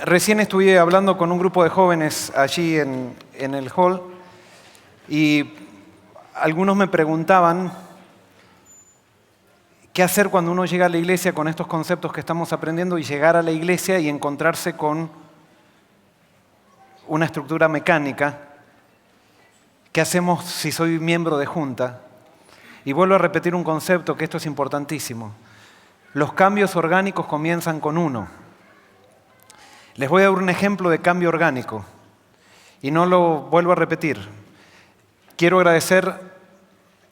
Recién estuve hablando con un grupo de jóvenes allí en el hall y algunos me preguntaban qué hacer cuando uno llega a la iglesia con estos conceptos que estamos aprendiendo y llegar a la iglesia y encontrarse con una estructura mecánica. ¿Qué hacemos si soy miembro de junta? Y vuelvo a repetir un concepto que esto es importantísimo. Los cambios orgánicos comienzan con uno. Les voy a dar un ejemplo de cambio orgánico y no lo vuelvo a repetir. Quiero agradecer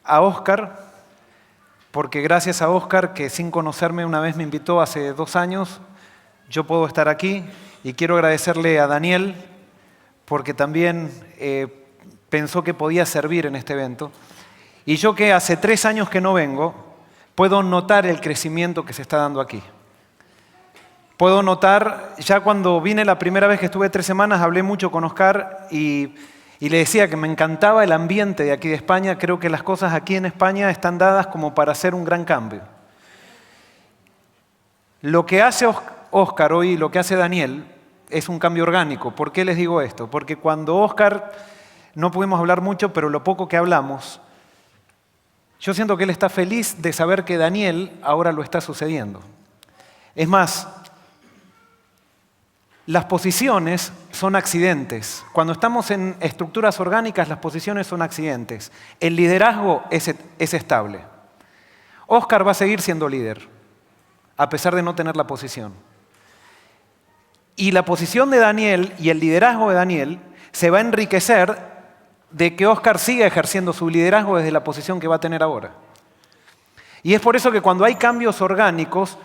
a Oscar, porque gracias a Oscar, que sin conocerme una vez me invitó hace 2 años, yo puedo estar aquí. Y quiero agradecerle a Daniel, porque también pensó que podía servir en este evento. Y yo, que hace 3 años que no vengo, puedo notar el crecimiento que se está dando aquí. Puedo notar, ya cuando vine la primera vez que estuve 3 semanas, hablé mucho con Oscar y le decía que me encantaba el ambiente de aquí de España. Creo que las cosas aquí en España están dadas como para hacer un gran cambio. Lo que hace Oscar hoy y lo que hace Daniel es un cambio orgánico. ¿Por qué les digo esto? Porque cuando Oscar, no pudimos hablar mucho, pero lo poco que hablamos, yo siento que él está feliz de saber que Daniel ahora lo está sucediendo. Es más, las posiciones son accidentes. Cuando estamos en estructuras orgánicas, las posiciones son accidentes. El liderazgo es estable. Oscar va a seguir siendo líder, a pesar de no tener la posición. Y la posición de Daniel y el liderazgo de Daniel se va a enriquecer de que Oscar siga ejerciendo su liderazgo desde la posición que va a tener ahora. Y es por eso que cuando hay cambios orgánicos,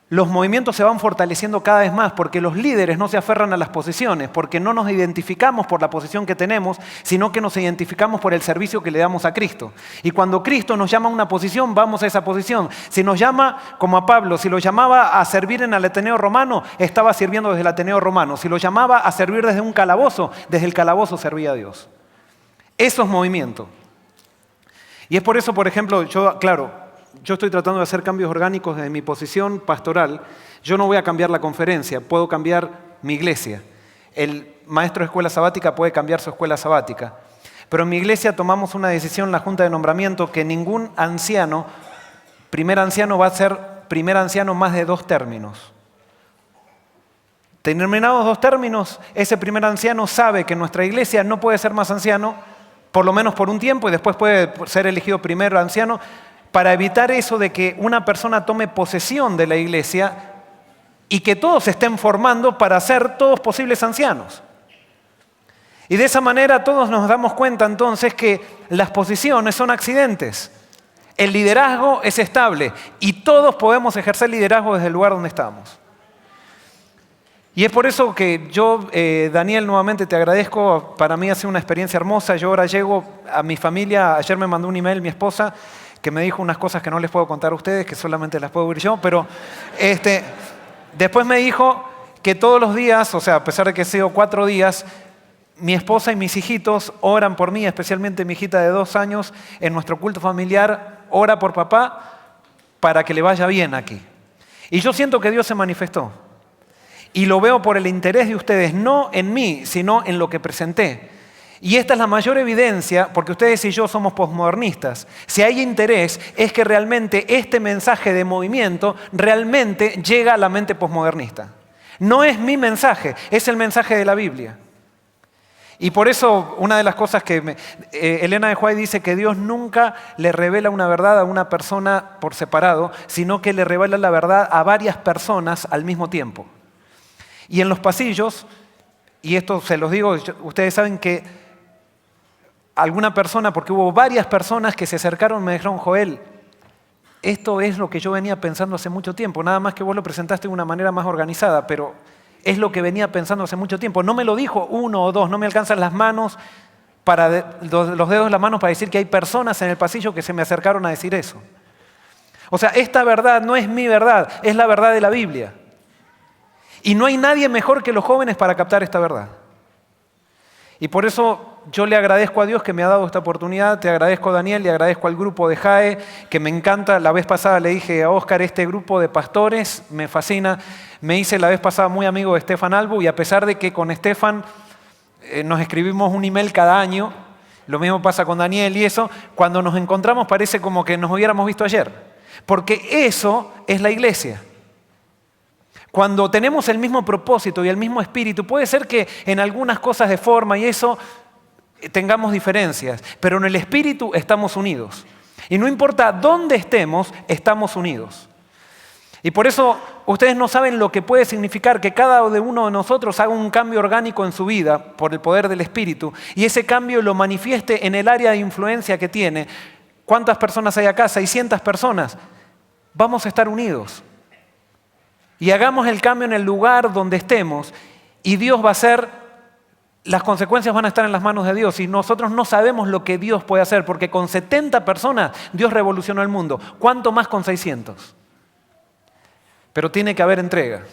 los movimientos se van fortaleciendo cada vez más, porque los líderes no se aferran a las posiciones, porque no nos identificamos por la posición que tenemos, sino que nos identificamos por el servicio que le damos a Cristo. Y cuando Cristo nos llama a una posición, vamos a esa posición. Si nos llama, como a Pablo, si lo llamaba a servir en el Ateneo Romano, estaba sirviendo desde el Ateneo Romano. Si lo llamaba a servir desde un calabozo, desde el calabozo servía a Dios. Eso es movimiento. Y es por eso, por ejemplo, yo estoy tratando de hacer cambios orgánicos desde mi posición pastoral. Yo no voy a cambiar la conferencia, puedo cambiar mi iglesia. El maestro de escuela sabática puede cambiar su escuela sabática. Pero en mi iglesia tomamos una decisión en la Junta de Nombramiento que ningún anciano, primer anciano, va a ser primer anciano más de 2 términos. Terminados 2 términos, ese primer anciano sabe que en nuestra iglesia no puede ser más anciano, por lo menos por un tiempo, y después puede ser elegido primer anciano, para evitar eso de que una persona tome posesión de la iglesia y que todos se estén formando para ser todos posibles ancianos. Y de esa manera todos nos damos cuenta entonces que las posiciones son accidentes. El liderazgo es estable y todos podemos ejercer liderazgo desde el lugar donde estamos. Y es por eso que yo, Daniel, nuevamente te agradezco. Para mí ha sido una experiencia hermosa. Yo ahora llego a mi familia. Ayer me mandó un email mi esposa que me dijo unas cosas que no les puedo contar a ustedes, que solamente las puedo oír yo, pero después me dijo que todos los días, o sea, a pesar de que he sido 4 días, mi esposa y mis hijitos oran por mí, especialmente mi hijita de 2 años, en nuestro culto familiar, ora por papá para que le vaya bien aquí. Y yo siento que Dios se manifestó. Y lo veo por el interés de ustedes, no en mí, sino en lo que presenté. Y esta es la mayor evidencia, porque ustedes y yo somos posmodernistas. Si hay interés, es que realmente este mensaje de movimiento realmente llega a la mente posmodernista. No es mi mensaje, es el mensaje de la Biblia. Y por eso una de las cosas que Elena de White dice que Dios nunca le revela una verdad a una persona por separado, sino que le revela la verdad a varias personas al mismo tiempo. Y en los pasillos, y esto se los digo, ustedes saben que alguna persona, porque hubo varias personas que se acercaron y me dijeron: Joel, esto es lo que yo venía pensando hace mucho tiempo, nada más que vos lo presentaste de una manera más organizada, pero es lo que venía pensando hace mucho tiempo. No me lo dijo 1 o 2, no me alcanzan las manos, los dedos de las manos para decir que hay personas en el pasillo que se me acercaron a decir eso. O sea, esta verdad no es mi verdad, es la verdad de la Biblia. Y no hay nadie mejor que los jóvenes para captar esta verdad. Y por eso yo le agradezco a Dios que me ha dado esta oportunidad, te agradezco, Daniel, le agradezco al grupo de JAE, que me encanta. La vez pasada le dije a Óscar, este grupo de pastores me fascina. Me hice la vez pasada muy amigo de Estefan Albu, y a pesar de que con Estefan nos escribimos un email cada año, lo mismo pasa con Daniel y eso, cuando nos encontramos parece como que nos hubiéramos visto ayer. Porque eso es la iglesia. Cuando tenemos el mismo propósito y el mismo espíritu, puede ser que en algunas cosas de forma y eso tengamos diferencias, pero en el espíritu estamos unidos. Y no importa dónde estemos, estamos unidos. Y por eso ustedes no saben lo que puede significar que cada uno de nosotros haga un cambio orgánico en su vida por el poder del espíritu y ese cambio lo manifieste en el área de influencia que tiene. ¿Cuántas personas hay acá? 600 personas. Vamos a estar unidos. Y hagamos el cambio en el lugar donde estemos y Dios va a hacer, las consecuencias van a estar en las manos de Dios y nosotros no sabemos lo que Dios puede hacer porque con 70 personas Dios revolucionó el mundo. ¿Cuánto más con 600? Pero tiene que haber entrega,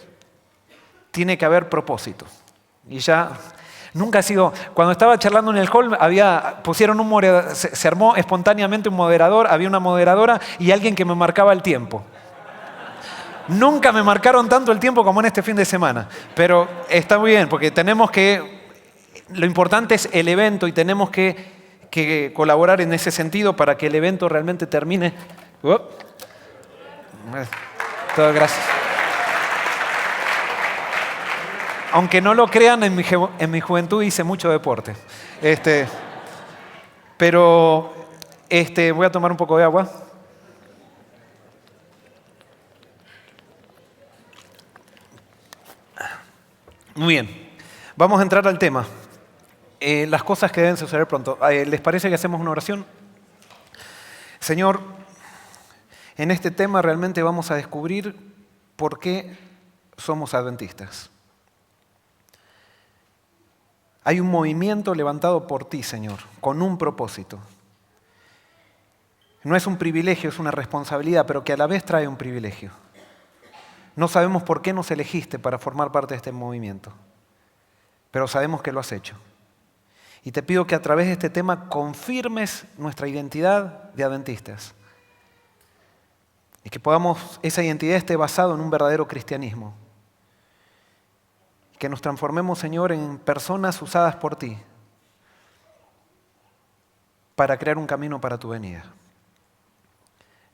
tiene que haber propósito. Y ya, nunca ha sido, cuando estaba charlando en el hall, pusieron un moderador, se armó espontáneamente un moderador, había una moderadora y alguien que me marcaba el tiempo. Nunca me marcaron tanto el tiempo como en este fin de semana, pero está muy bien porque lo importante es el evento y tenemos que colaborar en ese sentido para que el evento realmente termine. Todo gracias. Aunque no lo crean, en mi juventud hice mucho deporte. Pero voy a tomar un poco de agua. Muy bien, vamos a entrar al tema. Las cosas que deben suceder pronto. ¿Les parece que hacemos una oración? Señor, en este tema realmente vamos a descubrir por qué somos adventistas. Hay un movimiento levantado por ti, Señor, con un propósito. No es un privilegio, es una responsabilidad, pero que a la vez trae un privilegio. No sabemos por qué nos elegiste para formar parte de este movimiento, pero sabemos que lo has hecho. Y te pido que a través de este tema confirmes nuestra identidad de adventistas y que esa identidad esté basada en un verdadero cristianismo. Que nos transformemos, Señor, en personas usadas por ti para crear un camino para tu venida.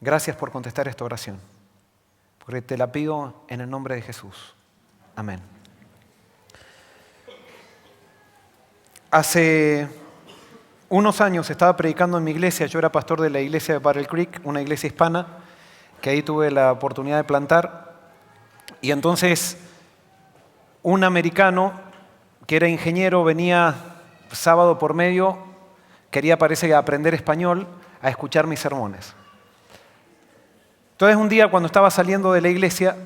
Gracias por contestar esta oración. Porque te la pido en el nombre de Jesús. Amén. Hace unos años estaba predicando en mi iglesia. Yo era pastor de la iglesia de Battle Creek, una iglesia hispana, que ahí tuve la oportunidad de plantar. Y entonces un americano que era ingeniero venía sábado por medio, parece aprender español, a escuchar mis sermones. Entonces un día cuando estaba saliendo de la iglesia,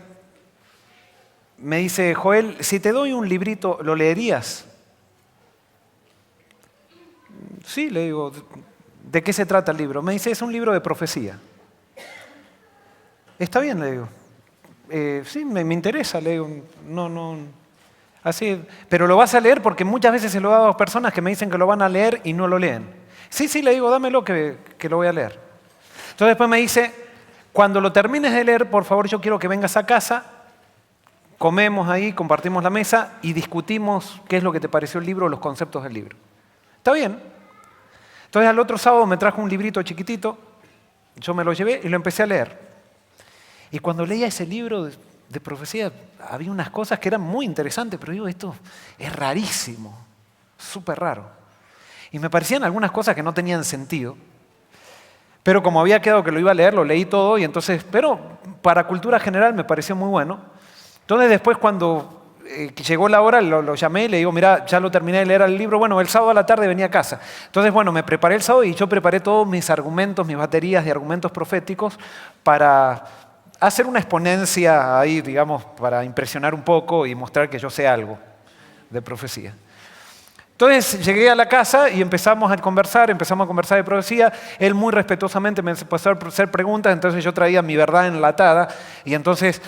me dice, Joel, si te doy un librito, ¿lo leerías? Sí, le digo, ¿de qué se trata el libro? Me dice, es un libro de profecía. Está bien, le digo. Sí, me interesa, le digo, no, así, pero lo vas a leer porque muchas veces se lo he dado a personas que me dicen que lo van a leer y no lo leen. Sí, le digo, dámelo que lo voy a leer. Entonces después me dice, cuando lo termines de leer, por favor, yo quiero que vengas a casa, comemos ahí, compartimos la mesa y discutimos qué es lo que te pareció el libro, los conceptos del libro. ¿Está bien? Entonces al otro sábado me trajo un librito chiquitito, yo me lo llevé y lo empecé a leer. Y cuando leía ese libro de profecía, había unas cosas que eran muy interesantes, pero digo, esto es rarísimo, súper raro. Y me parecían algunas cosas que no tenían sentido. Pero como había quedado que lo iba a leer, lo leí todo y entonces, pero para cultura general me pareció muy bueno. Entonces después cuando llegó la hora lo llamé y le digo, mira, ya lo terminé de leer el libro, bueno, el sábado a la tarde venía a casa. Entonces, bueno, me preparé el sábado y yo preparé todos mis argumentos, mis baterías de argumentos proféticos para hacer una exponencia ahí, digamos, para impresionar un poco y mostrar que yo sé algo de profecía. Entonces llegué a la casa y empezamos a conversar de profecía. Él muy respetuosamente me empezó a hacer preguntas, entonces yo traía mi verdad enlatada y entonces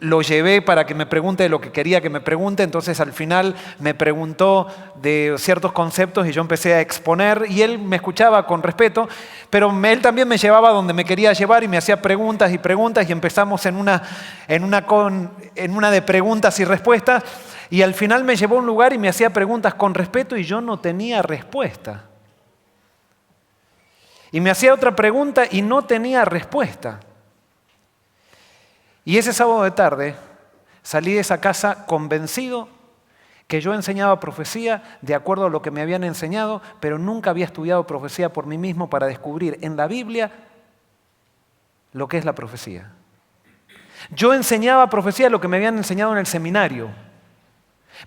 lo llevé para que me pregunte de lo que quería que me pregunte. Entonces al final me preguntó de ciertos conceptos y yo empecé a exponer y él me escuchaba con respeto, pero él también me llevaba donde me quería llevar y me hacía preguntas y empezamos en una de preguntas y respuestas. Y al final me llevó a un lugar y me hacía preguntas con respeto y yo no tenía respuesta. Y me hacía otra pregunta y no tenía respuesta. Y ese sábado de tarde salí de esa casa convencido que yo enseñaba profecía de acuerdo a lo que me habían enseñado, pero nunca había estudiado profecía por mí mismo para descubrir en la Biblia lo que es la profecía. Yo enseñaba profecía lo que me habían enseñado en el seminario.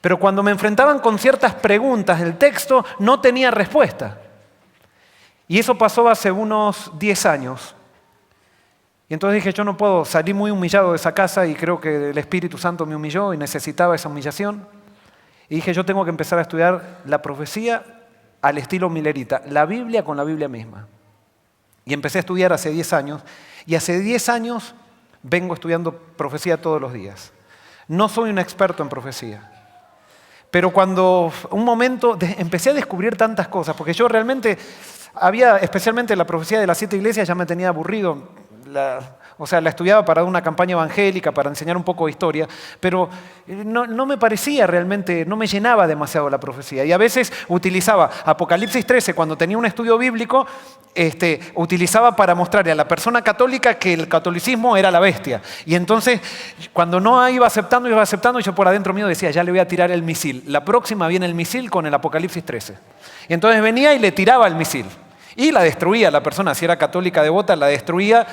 Pero cuando me enfrentaban con ciertas preguntas del texto, no tenía respuesta. Y eso pasó hace unos 10 años. Y entonces dije, yo no puedo, salí muy humillado de esa casa y creo que el Espíritu Santo me humilló y necesitaba esa humillación. Y dije, yo tengo que empezar a estudiar la profecía al estilo milerita, la Biblia con la Biblia misma. Y empecé a estudiar hace 10 años. Y hace 10 años vengo estudiando profecía todos los días. No soy un experto en profecía. Pero cuando un momento empecé a descubrir tantas cosas, porque yo realmente especialmente la profecía de las 7 iglesias ya me tenía aburrido. La estudiaba para una campaña evangélica, para enseñar un poco de historia, pero no me parecía realmente, no me llenaba demasiado la profecía. Y a veces utilizaba Apocalipsis 13, cuando tenía un estudio bíblico, utilizaba para mostrarle a la persona católica que el catolicismo era la bestia. Y entonces, cuando no iba aceptando, yo por adentro mío decía, ya le voy a tirar el misil. La próxima viene el misil con el Apocalipsis 13. Y entonces venía y le tiraba el misil. Y la destruía la persona, si era católica devota, la destruía.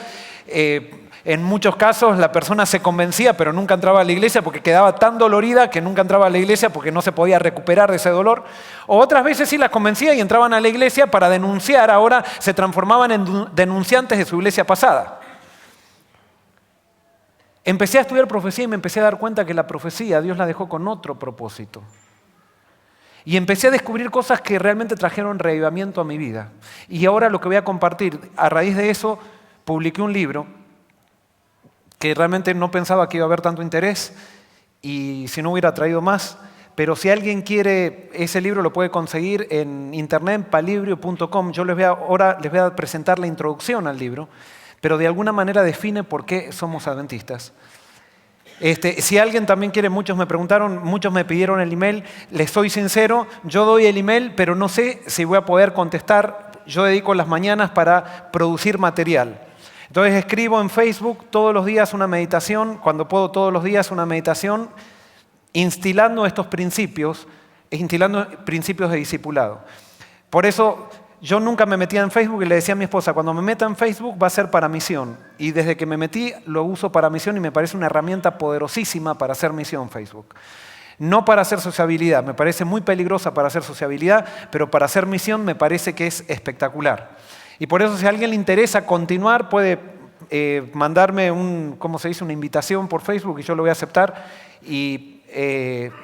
En muchos casos la persona se convencía, pero nunca entraba a la iglesia porque quedaba tan dolorida que nunca entraba a la iglesia porque no se podía recuperar de ese dolor. O otras veces sí las convencía y entraban a la iglesia para denunciar, ahora se transformaban en denunciantes de su iglesia pasada. Empecé a estudiar profecía y me empecé a dar cuenta que la profecía Dios la dejó con otro propósito. Y empecé a descubrir cosas que realmente trajeron reavivamiento a mi vida. Y ahora lo que voy a compartir, a raíz de eso, publiqué un libro que realmente no pensaba que iba a haber tanto interés y si no hubiera traído más. Pero si alguien quiere ese libro lo puede conseguir en internet, palibrio.com. Yo ahora les voy a presentar la introducción al libro, pero de alguna manera define por qué somos adventistas. Si alguien también quiere, muchos me preguntaron, muchos me pidieron el email, les soy sincero, yo doy el email, pero no sé si voy a poder contestar. Yo dedico las mañanas para producir material. Entonces escribo en Facebook todos los días una meditación, cuando puedo todos los días una meditación, instilando estos principios, de discipulado. Por eso yo nunca me metía en Facebook y le decía a mi esposa, cuando me meta en Facebook va a ser para misión. Y desde que me metí lo uso para misión y me parece una herramienta poderosísima para hacer misión Facebook. No para hacer sociabilidad, me parece muy peligrosa para hacer sociabilidad, pero para hacer misión me parece que es espectacular. Y por eso si a alguien le interesa continuar puede mandarme una invitación por Facebook y yo lo voy a aceptar y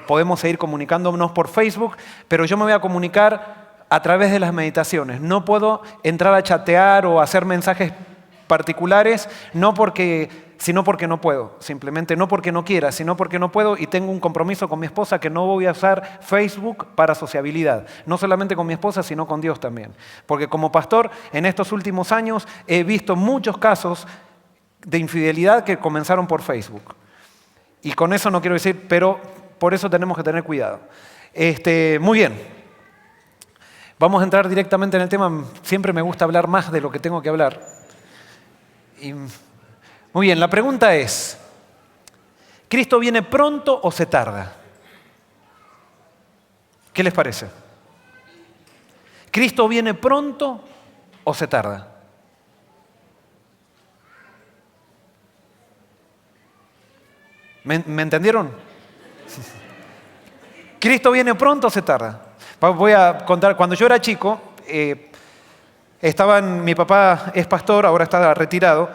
podemos seguir comunicándonos por Facebook, pero yo me voy a comunicar a través de las meditaciones. No puedo entrar a chatear o hacer mensajes particulares, sino porque no puedo. Simplemente no porque no quiera, sino porque no puedo y tengo un compromiso con mi esposa que no voy a usar Facebook para sociabilidad. No solamente con mi esposa, sino con Dios también. Porque como pastor, en estos últimos años he visto muchos casos de infidelidad que comenzaron por Facebook. Y con eso no quiero decir, pero por eso tenemos que tener cuidado. Muy bien. Vamos a entrar directamente en el tema. Siempre me gusta hablar más de lo que tengo que hablar. Muy bien, la pregunta es, ¿Cristo viene pronto o se tarda? ¿Qué les parece? ¿Cristo viene pronto o se tarda? ¿Me entendieron? ¿Cristo viene pronto o se tarda? Voy a contar, cuando yo era chico, mi papá es pastor, ahora está retirado,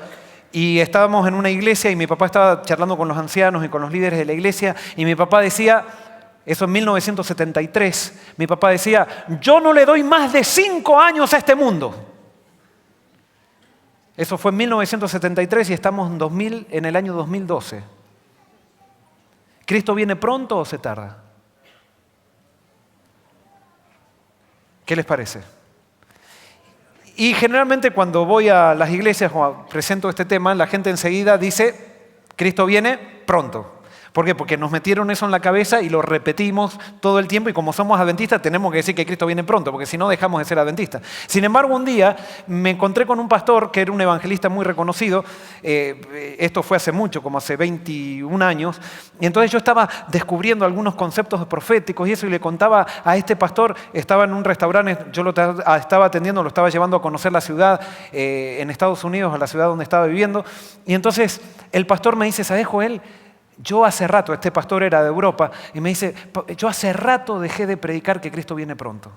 y estábamos en una iglesia y mi papá estaba charlando con los ancianos y con los líderes de la iglesia y mi papá decía, Eso en 1973. Mi papá decía, yo no le doy más de 5 años a este mundo. Eso fue en 1973 y estamos en el año 2012. ¿Cristo viene pronto o se tarda? ¿Qué les parece? Y generalmente cuando voy a las iglesias o presento este tema, la gente enseguida dice, Cristo viene pronto. ¿Por qué? Porque nos metieron eso en la cabeza y lo repetimos todo el tiempo y como somos adventistas tenemos que decir que Cristo viene pronto, porque si no dejamos de ser adventistas. Sin embargo, un día me encontré con un pastor que era un evangelista muy reconocido, esto fue hace mucho, como hace 21 años, y entonces yo estaba descubriendo algunos conceptos proféticos y eso, y le contaba a este pastor, estaba en un restaurante, yo lo estaba atendiendo, lo estaba llevando a conocer la ciudad en Estados Unidos, a la ciudad donde estaba viviendo, y entonces el pastor me dice, ¿sabes, Joel? Yo hace rato, este pastor era de Europa, y me dice, yo hace rato dejé de predicar que Cristo viene pronto.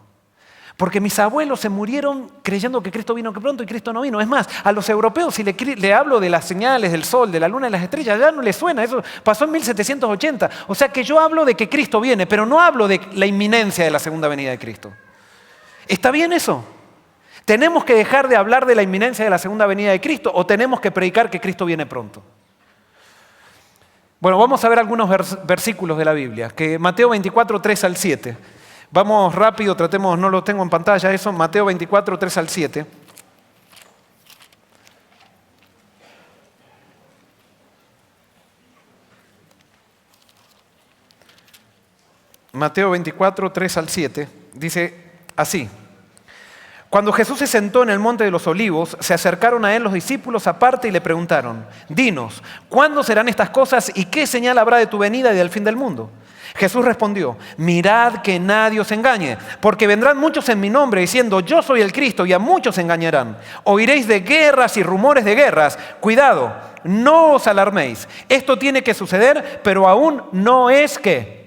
Porque mis abuelos se murieron creyendo que Cristo vino pronto y Cristo no vino. Es más, a los europeos si le hablo de las señales del sol, de la luna y las estrellas, ya no les suena. Eso pasó en 1780. O sea que yo hablo de que Cristo viene, pero no hablo de la inminencia de la segunda venida de Cristo. ¿Está bien eso? ¿Tenemos que dejar de hablar de la inminencia de la segunda venida de Cristo o tenemos que predicar que Cristo viene pronto? Bueno, vamos a ver algunos versículos de la Biblia, que Mateo 24, 3 al 7. Vamos rápido, tratemos, no lo tengo en pantalla eso, Mateo 24, 3 al 7. Mateo 24, 3 al 7, dice así. Cuando Jesús se sentó en el monte de los olivos, se acercaron a él los discípulos aparte y le preguntaron, dinos, ¿cuándo serán estas cosas y qué señal habrá de tu venida y del fin del mundo? Jesús respondió, mirad que nadie os engañe, porque vendrán muchos en mi nombre diciendo, yo soy el Cristo, y a muchos engañarán. Oiréis de guerras y rumores de guerras. Cuidado, no os alarméis. Esto tiene que suceder, pero aún no es que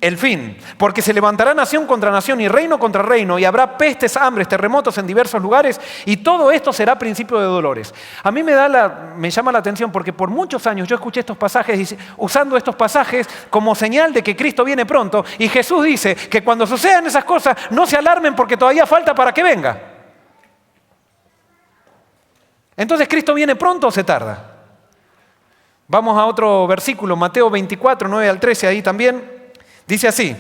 el fin, porque se levantará nación contra nación y reino contra reino y habrá pestes, hambres, terremotos en diversos lugares y todo esto será principio de dolores. A mí me llama la atención porque por muchos años yo escuché estos pasajes usando estos pasajes como señal de que Cristo viene pronto y Jesús dice que cuando sucedan esas cosas no se alarmen porque todavía falta para que venga. Entonces, ¿Cristo viene pronto o se tarda? Vamos a otro versículo, Mateo 24, 9 al 13, ahí también. Dice así,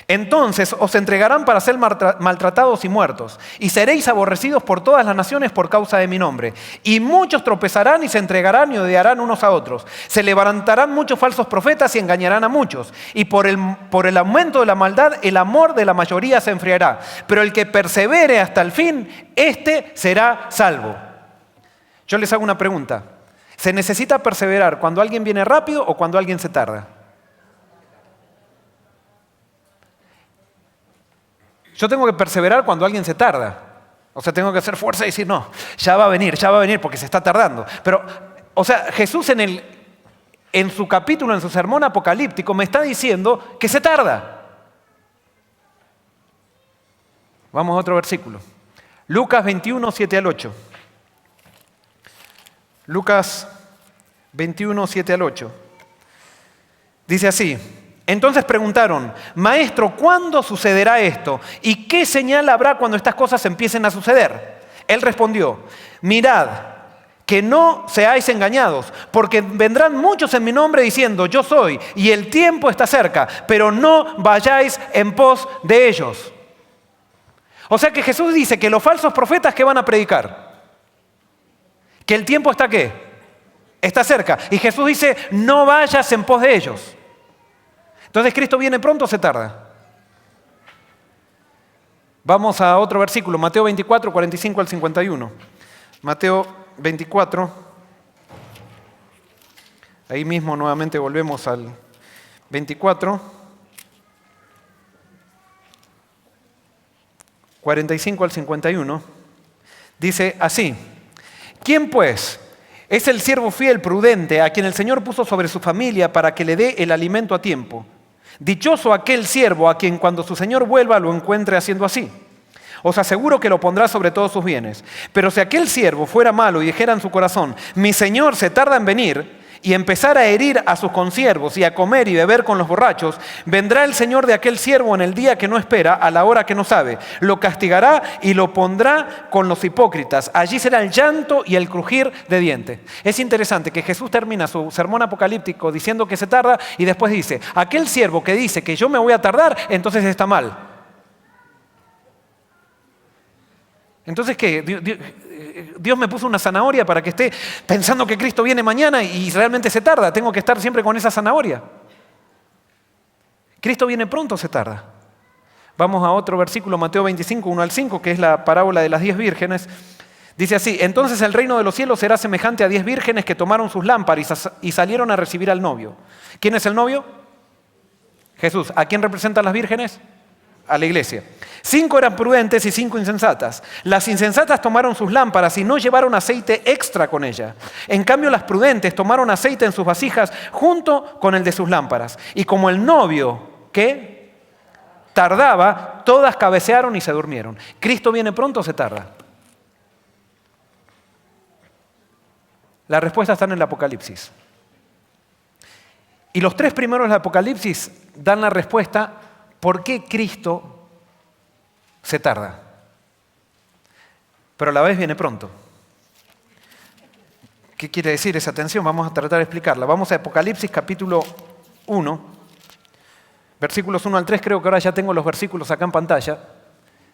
entonces os entregarán para ser maltratados y muertos, y seréis aborrecidos por todas las naciones por causa de mi nombre. Y muchos tropezarán y se entregarán y odiarán unos a otros. Se levantarán muchos falsos profetas y engañarán a muchos. Y por el aumento de la maldad, el amor de la mayoría se enfriará. Pero el que persevere hasta el fin, éste será salvo. Yo les hago una pregunta. ¿Se necesita perseverar cuando alguien viene rápido o cuando alguien se tarda? Yo tengo que perseverar cuando alguien se tarda. O sea, tengo que hacer fuerza y decir, no, ya va a venir porque se está tardando. Pero, o sea, Jesús en su capítulo, en su sermón apocalíptico, me está diciendo que se tarda. Vamos a otro versículo. Lucas 21, 7 al 8. Lucas 21, 7 al 8. Dice así. Entonces preguntaron, Maestro, ¿cuándo sucederá esto? ¿Y qué señal habrá cuando estas cosas empiecen a suceder? Él respondió, mirad, que no seáis engañados, porque vendrán muchos en mi nombre diciendo, yo soy, y el tiempo está cerca, pero no vayáis en pos de ellos. O sea que Jesús dice que los falsos profetas que van a predicar, que el tiempo está ¿qué? Está cerca. Y Jesús dice, no vayas en pos de ellos. Entonces, ¿Cristo viene pronto o se tarda? Vamos a otro versículo, Mateo 24, 45 al 51. Mateo 24, ahí mismo nuevamente volvemos al 24, 45 al 51. Dice así, ¿quién pues es el siervo fiel, prudente, a quien el Señor puso sobre su familia para que le dé el alimento a tiempo? Dichoso aquel siervo a quien cuando su Señor vuelva lo encuentre haciendo así. Os aseguro que lo pondrá sobre todos sus bienes. Pero si aquel siervo fuera malo y dijera en su corazón, mi Señor se tarda en venir, y empezar a herir a sus consiervos y a comer y beber con los borrachos, vendrá el Señor de aquel siervo en el día que no espera, a la hora que no sabe. Lo castigará y lo pondrá con los hipócritas. Allí será el llanto y el crujir de dientes. Es interesante que Jesús termina su sermón apocalíptico diciendo que se tarda y después dice, aquel siervo que dice que yo me voy a tardar, entonces está mal. Entonces, ¿qué? Dios me puso una zanahoria para que esté pensando que Cristo viene mañana y realmente se tarda. Tengo que estar siempre con esa zanahoria. Cristo viene pronto o se tarda. Vamos a otro versículo, Mateo 25, 1 al 5, que es la parábola de las 10 vírgenes. Dice así, entonces el reino de los cielos será semejante a 10 vírgenes que tomaron sus lámparas y salieron a recibir al novio. ¿Quién es el novio? Jesús. ¿A quién representan las vírgenes? A la iglesia. 5 eran prudentes y 5 insensatas. Las insensatas tomaron sus lámparas y no llevaron aceite extra con ella. En cambio, las prudentes tomaron aceite en sus vasijas junto con el de sus lámparas. Y como el novio, ¿qué? Tardaba, todas cabecearon y se durmieron. ¿Cristo viene pronto o se tarda? La respuesta está en el Apocalipsis. Y los 3 primeros del Apocalipsis dan la respuesta por qué Cristo se tarda, pero a la vez viene pronto. ¿Qué quiere decir esa tensión? Vamos a tratar de explicarla. Vamos a Apocalipsis capítulo 1, versículos 1 al 3, creo que ahora ya tengo los versículos acá en pantalla.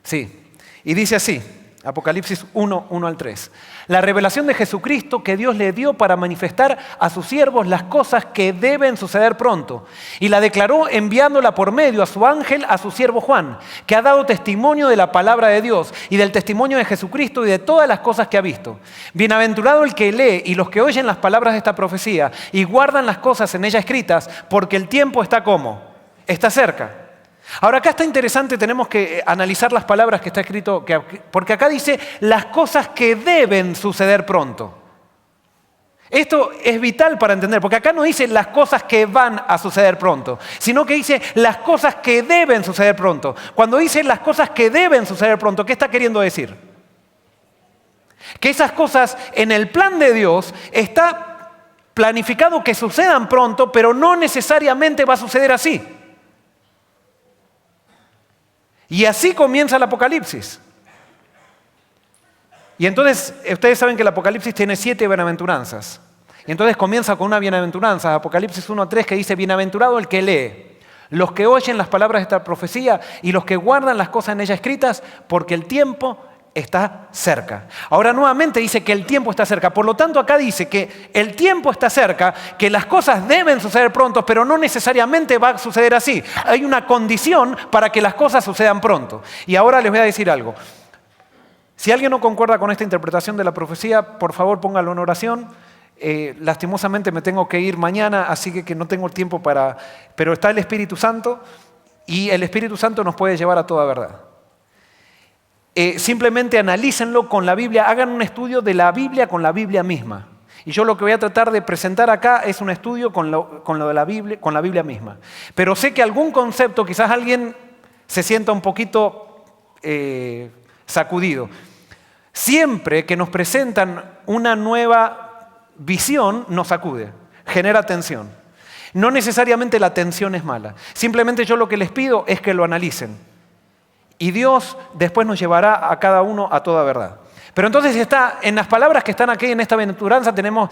Sí, y dice así, Apocalipsis 1, 1 al 3. La revelación de Jesucristo que Dios le dio para manifestar a sus siervos las cosas que deben suceder pronto. Y la declaró enviándola por medio a su ángel, a su siervo Juan, que ha dado testimonio de la palabra de Dios y del testimonio de Jesucristo y de todas las cosas que ha visto. Bienaventurado el que lee y los que oyen las palabras de esta profecía y guardan las cosas en ella escritas, porque el tiempo está ¿cómo? Está cerca. Ahora acá está interesante, tenemos que analizar las palabras que está escrito, porque acá dice las cosas que deben suceder pronto. Esto es vital para entender, porque acá no dice las cosas que van a suceder pronto, sino que dice las cosas que deben suceder pronto. Cuando dice las cosas que deben suceder pronto, ¿qué está queriendo decir? Que esas cosas en el plan de Dios está planificado que sucedan pronto, pero no necesariamente va a suceder así. Y así comienza el Apocalipsis. Y entonces, ustedes saben que el Apocalipsis tiene 7 bienaventuranzas. Y entonces comienza con una bienaventuranza, Apocalipsis 1:3, que dice, bienaventurado el que lee, los que oyen las palabras de esta profecía y los que guardan las cosas en ella escritas, porque el tiempo está cerca. Ahora nuevamente dice que el tiempo está cerca. Por lo tanto, acá dice que el tiempo está cerca, que las cosas deben suceder pronto, pero no necesariamente va a suceder así. Hay una condición para que las cosas sucedan pronto. Y ahora les voy a decir algo. Si alguien no concuerda con esta interpretación de la profecía, por favor póngalo en oración. Lastimosamente me tengo que ir mañana, así que no tengo tiempo para... Pero está el Espíritu Santo y el Espíritu Santo nos puede llevar a toda verdad. Simplemente analícenlo con la Biblia, hagan un estudio de la Biblia con la Biblia misma. Y yo lo que voy a tratar de presentar acá es un estudio con lo de la Biblia, con la Biblia misma. Pero sé que algún concepto, quizás alguien se sienta un poquito sacudido. Siempre que nos presentan una nueva visión, nos sacude, genera tensión. No necesariamente la tensión es mala. Simplemente yo lo que les pido es que lo analicen. Y Dios después nos llevará a cada uno a toda verdad. Pero entonces está, en las palabras que están aquí en esta bienaventuranza tenemos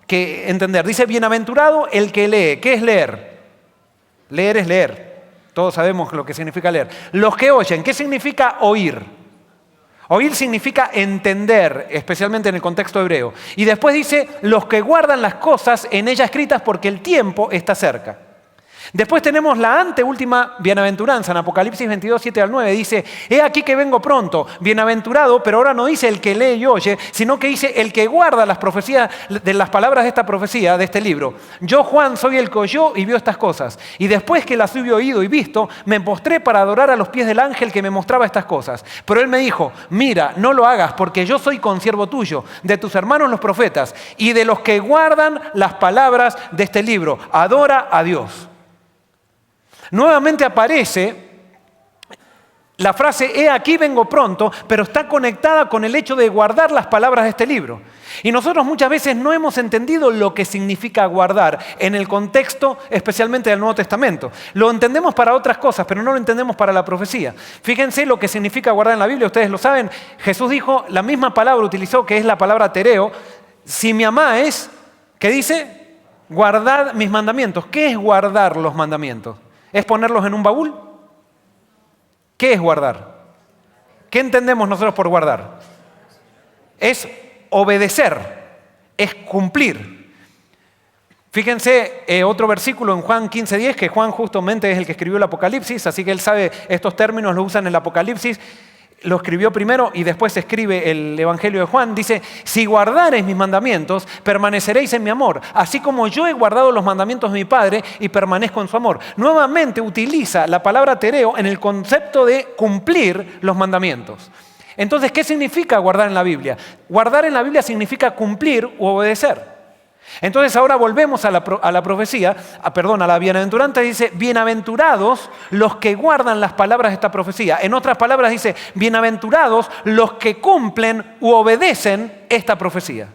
que entender. Dice, bienaventurado el que lee. ¿Qué es leer? Leer es leer. Todos sabemos lo que significa leer. Los que oyen. ¿Qué significa oír? Oír significa entender, especialmente en el contexto hebreo. Y después dice, los que guardan las cosas en ellas escritas porque el tiempo está cerca. Después tenemos la anteúltima bienaventuranza en Apocalipsis 22, 7 al 9. Dice, he aquí que vengo pronto, bienaventurado, pero ahora no dice el que lee y oye, sino que dice el que guarda las profecías, de las palabras de esta profecía, de este libro. Yo, Juan, soy el que oyó y vio estas cosas. Y después que las hubo oído y visto, me postré para adorar a los pies del ángel que me mostraba estas cosas. Pero él me dijo, mira, no lo hagas, porque yo soy consiervo tuyo, de tus hermanos los profetas, y de los que guardan las palabras de este libro. Adora a Dios. Nuevamente aparece la frase "he aquí vengo pronto", pero está conectada con el hecho de guardar las palabras de este libro. Y nosotros muchas veces no hemos entendido lo que significa guardar en el contexto especialmente del Nuevo Testamento. Lo entendemos para otras cosas, pero no lo entendemos para la profecía. Fíjense lo que significa guardar en la Biblia, ustedes lo saben. Jesús dijo, la misma palabra utilizó, que es la palabra tereo. Si me amáis, ¿qué dice? Guardad mis mandamientos. ¿Qué es guardar los mandamientos? ¿Es ponerlos en un baúl? ¿Qué es guardar? ¿Qué entendemos nosotros por guardar? Es obedecer, es cumplir. Fíjense otro versículo en Juan 15:10, que Juan justamente es el que escribió el Apocalipsis, así que él sabe estos términos, los usan en el Apocalipsis. Lo escribió primero y después escribe el Evangelio de Juan. Dice, si guardareis mis mandamientos, permaneceréis en mi amor, así como yo he guardado los mandamientos de mi Padre y permanezco en su amor. Nuevamente utiliza la palabra tereo en el concepto de cumplir los mandamientos. Entonces, ¿qué significa guardar en la Biblia? Guardar en la Biblia significa cumplir u obedecer. Entonces ahora volvemos a la profecía, a la bienaventuranza. Dice, bienaventurados los que guardan las palabras de esta profecía. En otras palabras dice, bienaventurados los que cumplen u obedecen esta profecía.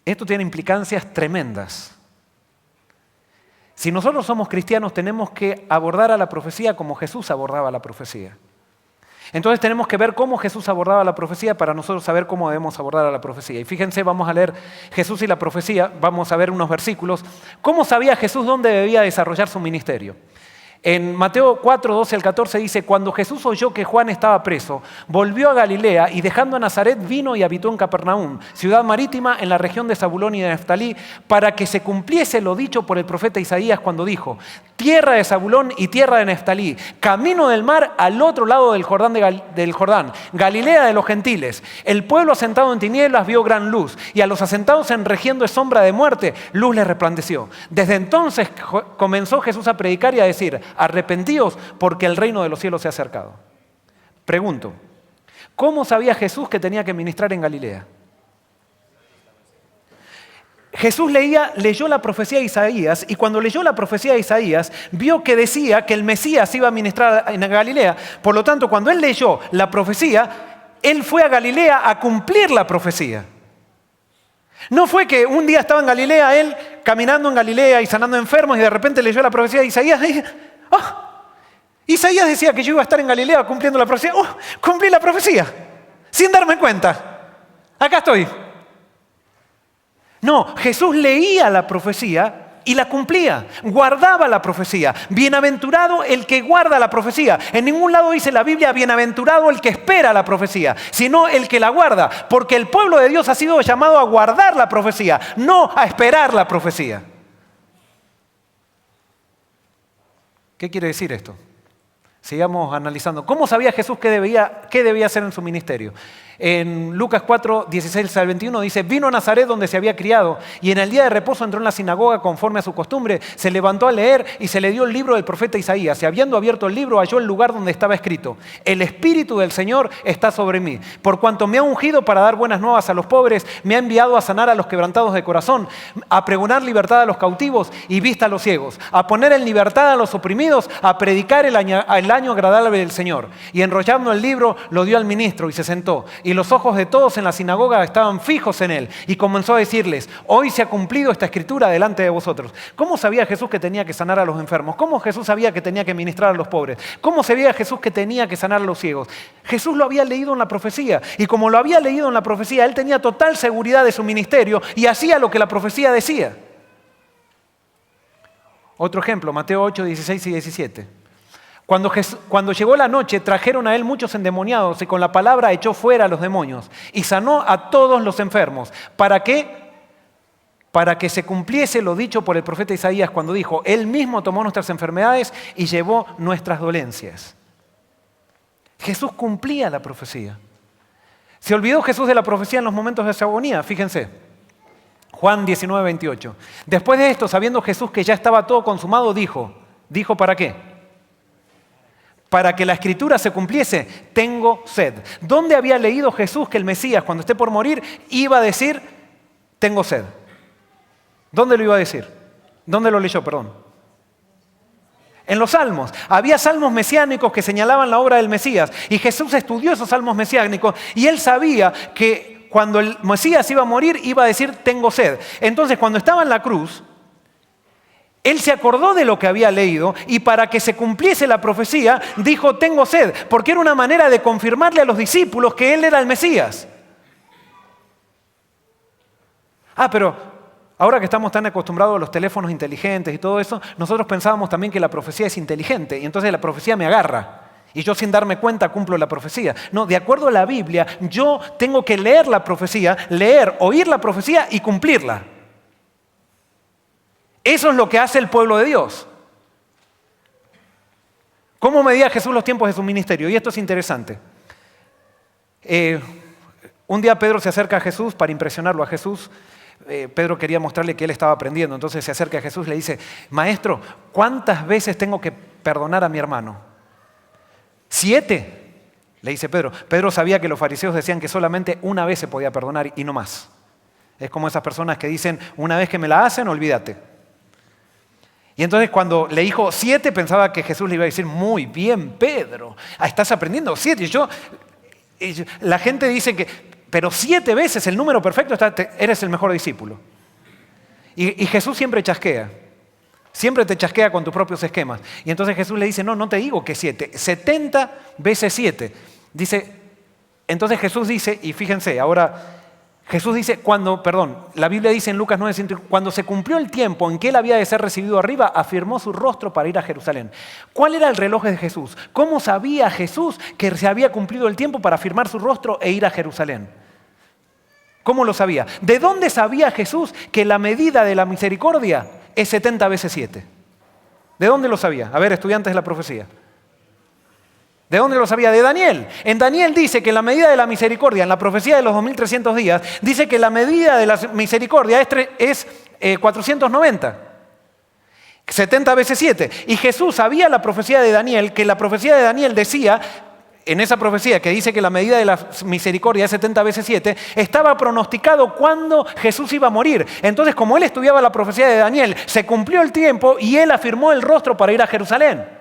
Esto tiene implicancias tremendas. Si nosotros somos cristianos, tenemos que abordar a la profecía como Jesús abordaba la profecía. Entonces tenemos que ver cómo Jesús abordaba la profecía para nosotros saber cómo debemos abordar a la profecía. Y fíjense, vamos a leer Jesús y la profecía, vamos a ver unos versículos. ¿Cómo sabía Jesús dónde debía desarrollar su ministerio? En Mateo 4, 12 al 14 dice, cuando Jesús oyó que Juan estaba preso, volvió a Galilea y dejando a Nazaret vino y habitó en Capernaum, ciudad marítima en la región de Zabulón y de Neftalí, para que se cumpliese lo dicho por el profeta Isaías cuando dijo, tierra de Zabulón y tierra de Neftalí, camino del mar al otro lado del Jordán, Galilea de los gentiles. El pueblo asentado en tinieblas vio gran luz y a los asentados en región de sombra de muerte, luz les resplandeció. Desde entonces comenzó Jesús a predicar y a decir, arrepentíos porque el reino de los cielos se ha acercado. Pregunto, ¿cómo sabía Jesús que tenía que ministrar en Galilea? Jesús leyó la profecía de Isaías y cuando leyó la profecía de Isaías vio que decía que el Mesías iba a ministrar en Galilea. Por lo tanto, cuando él leyó la profecía, él fue a Galilea a cumplir la profecía. No fue que un día estaba en Galilea, él caminando en Galilea y sanando enfermos y de repente leyó la profecía de Isaías y dije, Isaías decía que yo iba a estar en Galilea cumpliendo la profecía. Cumplí la profecía, sin darme cuenta. Acá estoy. No, Jesús leía la profecía y la cumplía, guardaba la profecía. Bienaventurado el que guarda la profecía. En ningún lado dice la Biblia, bienaventurado el que espera la profecía, sino el que la guarda, porque el pueblo de Dios ha sido llamado a guardar la profecía, no a esperar la profecía. ¿Qué quiere decir esto? Sigamos analizando. ¿Cómo sabía Jesús qué debía hacer en su ministerio? En Lucas 4, 16 al 21 dice, vino a Nazaret donde se había criado y en el día de reposo entró en la sinagoga conforme a su costumbre, se levantó a leer y se le dio el libro del profeta Isaías y habiendo abierto el libro halló el lugar donde estaba escrito, el Espíritu del Señor está sobre mí, por cuanto me ha ungido para dar buenas nuevas a los pobres, me ha enviado a sanar a los quebrantados de corazón, a pregonar libertad a los cautivos y vista a los ciegos, a poner en libertad a los oprimidos, a predicar el año agradable del Señor. Y enrollando el libro lo dio al ministro y se sentó. Y los ojos de todos en la sinagoga estaban fijos en él. Y comenzó a decirles, hoy se ha cumplido esta escritura delante de vosotros. ¿Cómo sabía Jesús que tenía que sanar a los enfermos? ¿Cómo Jesús sabía que tenía que ministrar a los pobres? ¿Cómo sabía Jesús que tenía que sanar a los ciegos? Jesús lo había leído en la profecía. Y como lo había leído en la profecía, él tenía total seguridad de su ministerio y hacía lo que la profecía decía. Otro ejemplo, Mateo 8, 16 y 17. Cuando llegó la noche, trajeron a él muchos endemoniados y con la palabra echó fuera a los demonios y sanó a todos los enfermos. ¿Para qué? Para que se cumpliese lo dicho por el profeta Isaías cuando dijo, él mismo tomó nuestras enfermedades y llevó nuestras dolencias. Jesús cumplía la profecía. Se olvidó Jesús de la profecía en los momentos de su agonía, fíjense. Juan 19, 28. Después de esto, sabiendo Jesús que ya estaba todo consumado, dijo ¿para qué? Para que la escritura se cumpliese, tengo sed. ¿Dónde había leído Jesús que el Mesías, cuando esté por morir, iba a decir, tengo sed? ¿Dónde lo iba a decir? ¿Dónde lo leyó, perdón? En los salmos. Había salmos mesiánicos que señalaban la obra del Mesías. Y Jesús estudió esos salmos mesiánicos y él sabía que cuando el Mesías iba a morir, iba a decir, tengo sed. Entonces, cuando estaba en la cruz, él se acordó de lo que había leído y para que se cumpliese la profecía, dijo, tengo sed, porque era una manera de confirmarle a los discípulos que él era el Mesías. Pero ahora que estamos tan acostumbrados a los teléfonos inteligentes y todo eso, nosotros pensábamos también que la profecía es inteligente y entonces la profecía me agarra. Y yo sin darme cuenta cumplo la profecía. No, de acuerdo a la Biblia, yo tengo que leer la profecía, oír la profecía y cumplirla. Eso es lo que hace el pueblo de Dios. ¿Cómo medía Jesús los tiempos de su ministerio? Y esto es interesante. Un día Pedro se acerca a Jesús para impresionarlo a Jesús. Pedro quería mostrarle que él estaba aprendiendo. Entonces se acerca a Jesús y le dice, Maestro, ¿cuántas veces tengo que perdonar a mi hermano? 7, le dice Pedro. Pedro sabía que los fariseos decían que solamente una vez se podía perdonar y no más. Es como esas personas que dicen, una vez que me la hacen, olvídate. Y entonces cuando le dijo 7, pensaba que Jesús le iba a decir, muy bien, Pedro, estás aprendiendo 7. La gente dice que, pero 7 veces el número perfecto, eres el mejor discípulo. Y Jesús siempre chasquea. Siempre te chasquea con tus propios esquemas. Y entonces Jesús le dice, no te digo que 7, 70 veces 7. Entonces Jesús dice, y fíjense, ahora Jesús dice, la Biblia dice en Lucas 9, cuando se cumplió el tiempo en que él había de ser recibido arriba, afirmó su rostro para ir a Jerusalén. ¿Cuál era el reloj de Jesús? ¿Cómo sabía Jesús que se había cumplido el tiempo para afirmar su rostro e ir a Jerusalén? ¿Cómo lo sabía? ¿De dónde sabía Jesús que la medida de la misericordia es 70 veces 7? ¿De dónde lo sabía? A ver, estudiantes de la profecía. ¿De dónde lo sabía? De Daniel. En Daniel dice que la medida de la misericordia, en la profecía de los 2300 días, dice que la medida de la misericordia es 490. 70 veces 7. Y Jesús sabía la profecía de Daniel, que la profecía de Daniel decía, en esa profecía que dice que la medida de la misericordia es 70 veces 7, estaba pronosticado cuando Jesús iba a morir. Entonces, como él estudiaba la profecía de Daniel, se cumplió el tiempo y él afirmó el rostro para ir a Jerusalén.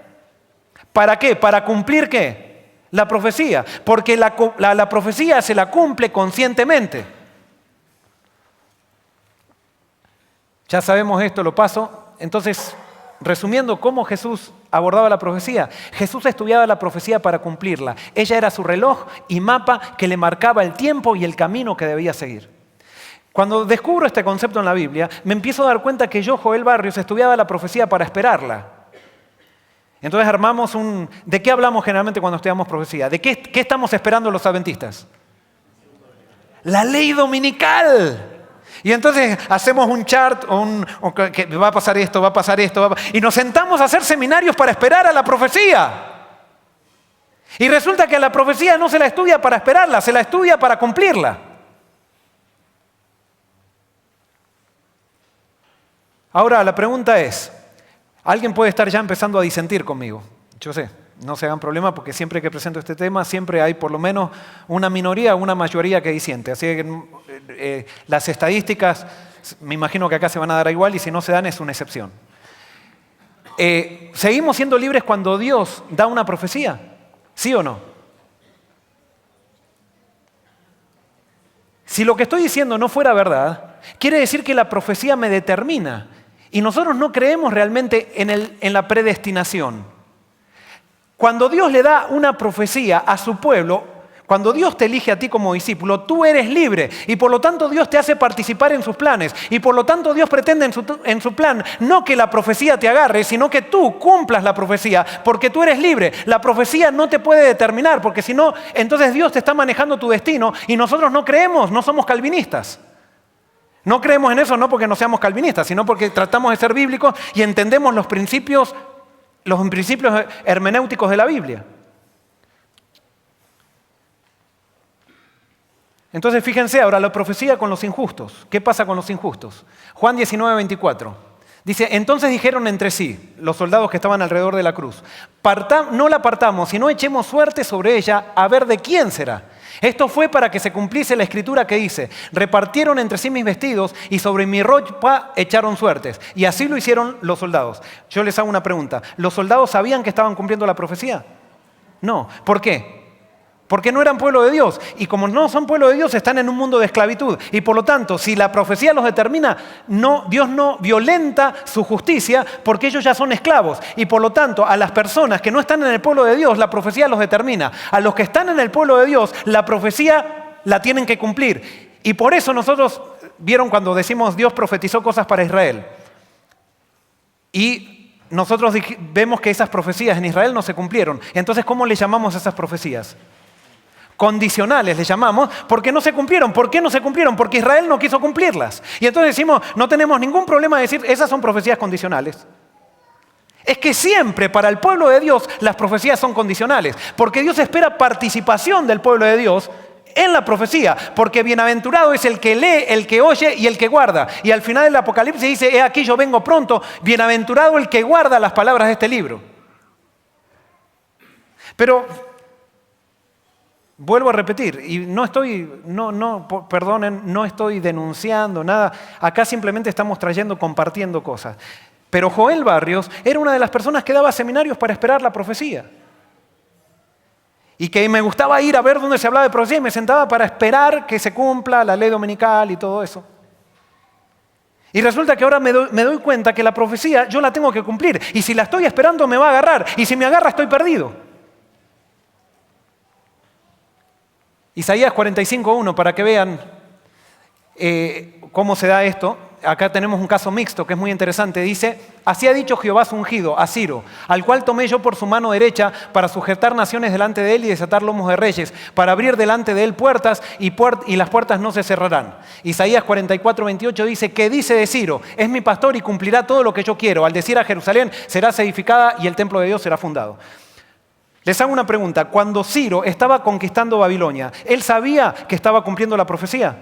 ¿Para qué? ¿Para cumplir qué? La profecía. Porque la profecía se la cumple conscientemente. Ya sabemos esto, lo paso. Entonces, resumiendo cómo Jesús abordaba la profecía. Jesús estudiaba la profecía para cumplirla. Ella era su reloj y mapa que le marcaba el tiempo y el camino que debía seguir. Cuando descubro este concepto en la Biblia, me empiezo a dar cuenta que yo, Joel Barrios, estudiaba la profecía para esperarla. Entonces armamos ¿de qué hablamos generalmente cuando estudiamos profecía? ¿De qué estamos esperando los adventistas? La ley dominical. Y entonces hacemos un chart, que va a pasar esto, va a pasar esto, y nos sentamos a hacer seminarios para esperar a la profecía. Y resulta que a la profecía no se la estudia para esperarla, se la estudia para cumplirla. Ahora la pregunta es, alguien puede estar ya empezando a disentir conmigo. Yo sé, no se hagan problema porque siempre que presento este tema siempre hay por lo menos una minoría o una mayoría que disiente. Así que las estadísticas me imagino que acá se van a dar igual y si no se dan es una excepción. ¿Seguimos siendo libres cuando Dios da una profecía? ¿Sí o no? Si lo que estoy diciendo no fuera verdad, quiere decir que la profecía me determina. Y nosotros no creemos realmente en la predestinación. Cuando Dios le da una profecía a su pueblo, cuando Dios te elige a ti como discípulo, tú eres libre y por lo tanto Dios te hace participar en sus planes y por lo tanto Dios pretende en su plan no que la profecía te agarre, sino que tú cumplas la profecía porque tú eres libre. La profecía no te puede determinar porque si no, entonces Dios te está manejando tu destino y nosotros no creemos, no somos calvinistas. No creemos en eso no porque no seamos calvinistas, sino porque tratamos de ser bíblicos y entendemos los principios hermenéuticos de la Biblia. Entonces fíjense ahora la profecía con los injustos. ¿Qué pasa con los injustos? Juan 19:24. Dice, entonces dijeron entre sí, los soldados que estaban alrededor de la cruz, no la partamos, sino echemos suerte sobre ella a ver de quién será. Esto fue para que se cumpliese la escritura que dice: repartieron entre sí mis vestidos y sobre mi ropa echaron suertes. Y así lo hicieron los soldados. Yo les hago una pregunta. ¿Los soldados sabían que estaban cumpliendo la profecía? No. ¿Por qué? Porque no eran pueblo de Dios. Y como no son pueblo de Dios, están en un mundo de esclavitud. Y por lo tanto, si la profecía los determina, Dios no violenta su justicia porque ellos ya son esclavos. Y por lo tanto, a las personas que no están en el pueblo de Dios, la profecía los determina. A los que están en el pueblo de Dios, la profecía la tienen que cumplir. Y por eso nosotros, vieron cuando decimos Dios profetizó cosas para Israel. Y nosotros vemos que esas profecías en Israel no se cumplieron. Entonces, ¿cómo le llamamos a esas profecías? Condicionales le llamamos, porque no se cumplieron. ¿Por qué no se cumplieron? Porque Israel no quiso cumplirlas. Y entonces decimos, no tenemos ningún problema de decir, esas son profecías condicionales. Es que siempre para el pueblo de Dios las profecías son condicionales, porque Dios espera participación del pueblo de Dios en la profecía, porque bienaventurado es el que lee, el que oye y el que guarda. Y al final del Apocalipsis dice, he aquí yo vengo pronto, bienaventurado el que guarda las palabras de este libro. Pero vuelvo a repetir, y perdonen, no estoy denunciando nada. Acá simplemente estamos compartiendo cosas. Pero Joel Barrios era una de las personas que daba seminarios para esperar la profecía. Y que me gustaba ir a ver dónde se hablaba de profecía y me sentaba para esperar que se cumpla la ley dominical y todo eso. Y resulta que ahora me doy cuenta que la profecía yo la tengo que cumplir. Y si la estoy esperando me va a agarrar. Y si me agarra estoy perdido. Isaías 45:1, para que vean cómo se da esto. Acá tenemos un caso mixto que es muy interesante. Dice, así ha dicho Jehová su ungido, a Ciro, al cual tomé yo por su mano derecha para sujetar naciones delante de él y desatar lomos de reyes, para abrir delante de él puertas y las puertas no se cerrarán. Isaías 44:28 dice, ¿qué dice de Ciro? Es mi pastor y cumplirá todo lo que yo quiero. Al decir a Jerusalén, serás edificada y el templo de Dios será fundado. Les hago una pregunta. Cuando Ciro estaba conquistando Babilonia, ¿él sabía que estaba cumpliendo la profecía?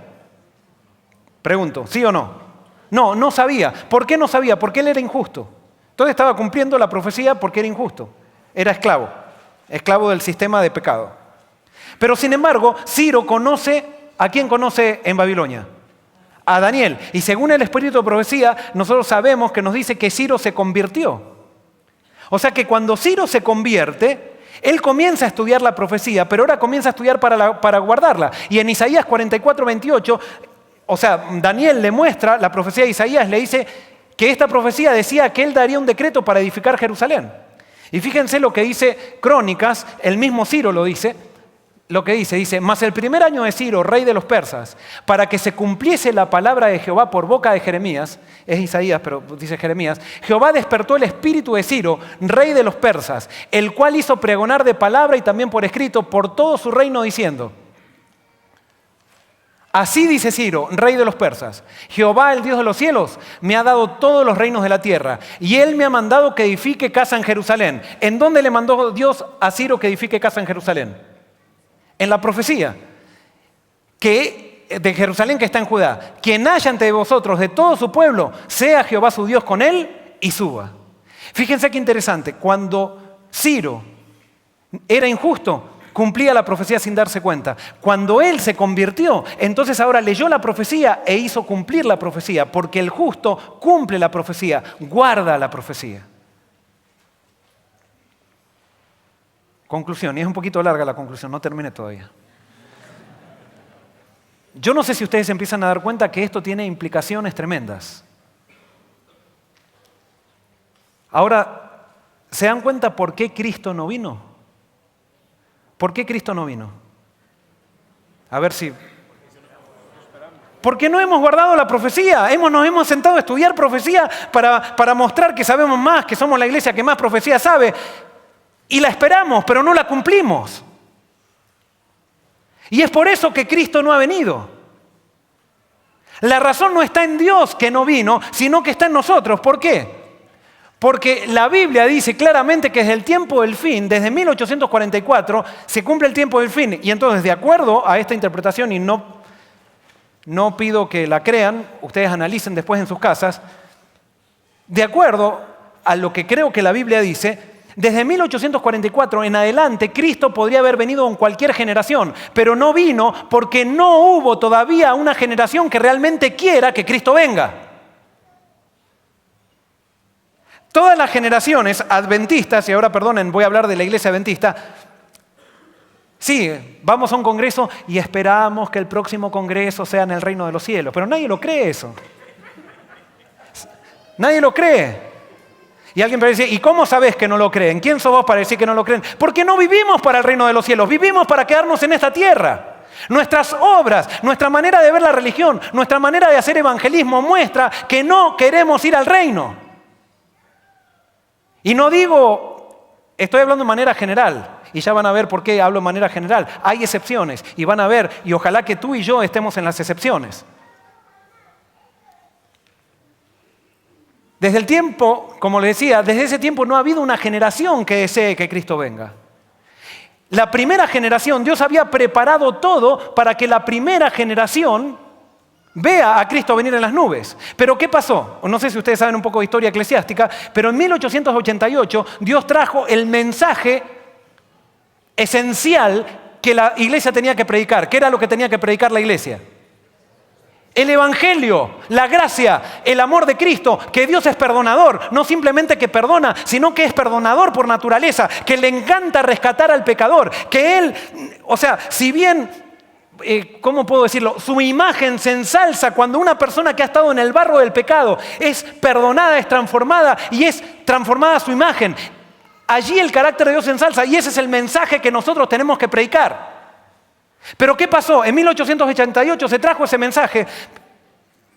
Pregunto, ¿sí o no? No, no sabía. ¿Por qué no sabía? Porque él era injusto. Entonces estaba cumpliendo la profecía porque era injusto. Era esclavo del sistema de pecado. Pero sin embargo, Ciro conoce, ¿a quién conoce en Babilonia? A Daniel. Y según el espíritu de profecía, nosotros sabemos que nos dice que Ciro se convirtió. O sea que cuando Ciro se convierte, él comienza a estudiar la profecía, pero ahora comienza a estudiar para guardarla. Y en Isaías 44:28, o sea, Daniel le muestra la profecía de Isaías, le dice que esta profecía decía que él daría un decreto para edificar Jerusalén. Y fíjense lo que dice Crónicas, el mismo Ciro lo dice, dice, mas el primer año de Ciro, rey de los persas, para que se cumpliese la palabra de Jehová por boca de Jeremías, es Isaías, pero dice Jeremías, Jehová despertó el espíritu de Ciro, rey de los persas, el cual hizo pregonar de palabra y también por escrito por todo su reino diciendo, así dice Ciro, rey de los persas, Jehová, el Dios de los cielos, me ha dado todos los reinos de la tierra, y él me ha mandado que edifique casa en Jerusalén. ¿En dónde le mandó Dios a Ciro que edifique casa en Jerusalén? En la profecía de Jerusalén que está en Judá. Quien haya ante vosotros de todo su pueblo, sea Jehová su Dios con él y suba. Fíjense qué interesante. Cuando Ciro era injusto, cumplía la profecía sin darse cuenta. Cuando él se convirtió, entonces ahora leyó la profecía e hizo cumplir la profecía. Porque el justo cumple la profecía, guarda la profecía. Conclusión, y es un poquito larga la conclusión, no terminé todavía. Yo no sé si ustedes empiezan a dar cuenta que esto tiene implicaciones tremendas. Ahora, ¿se dan cuenta por qué Cristo no vino? ¿Por qué Cristo no vino? A ver si... Porque no hemos guardado la profecía, nos hemos sentado a estudiar profecía para mostrar que sabemos más, que somos la iglesia que más profecía sabe. Y la esperamos, pero no la cumplimos. Y es por eso que Cristo no ha venido. La razón no está en Dios que no vino, sino que está en nosotros. ¿Por qué? Porque la Biblia dice claramente que desde el tiempo del fin, desde 1844, se cumple el tiempo del fin. Y entonces, de acuerdo a esta interpretación, y no pido que la crean, ustedes analicen después en sus casas, de acuerdo a lo que creo que la Biblia dice, Desde 1844 en adelante, Cristo podría haber venido en cualquier generación, pero no vino porque no hubo todavía una generación que realmente quiera que Cristo venga. Todas las generaciones adventistas, y ahora perdonen, voy a hablar de la iglesia adventista, sí, vamos a un congreso y esperamos que el próximo congreso sea en el reino de los cielos, pero nadie lo cree eso. Nadie lo cree. Y alguien puede decir, ¿y cómo sabes que no lo creen? ¿Quién sos vos para decir que no lo creen? Porque no vivimos para el reino de los cielos, vivimos para quedarnos en esta tierra. Nuestras obras, nuestra manera de ver la religión, nuestra manera de hacer evangelismo muestra que no queremos ir al reino. Y no digo, estoy hablando de manera general, y ya van a ver por qué hablo de manera general. Hay excepciones, y van a ver, y ojalá que tú y yo estemos en las excepciones. Desde el tiempo, como les decía, desde ese tiempo no ha habido una generación que desee que Cristo venga. La primera generación, Dios había preparado todo para que la primera generación vea a Cristo venir en las nubes. Pero ¿qué pasó? No sé si ustedes saben un poco de historia eclesiástica, pero en 1888 Dios trajo el mensaje esencial que la iglesia tenía que predicar. ¿Qué era lo que tenía que predicar la iglesia? El evangelio, la gracia, el amor de Cristo, que Dios es perdonador, no simplemente que perdona, sino que es perdonador por naturaleza, que le encanta rescatar al pecador, que Él, o sea, si bien, ¿cómo puedo decirlo? Su imagen se ensalza cuando una persona que ha estado en el barro del pecado es perdonada, es transformada y es transformada a su imagen. Allí el carácter de Dios se ensalza y ese es el mensaje que nosotros tenemos que predicar. Pero ¿qué pasó? En 1888 se trajo ese mensaje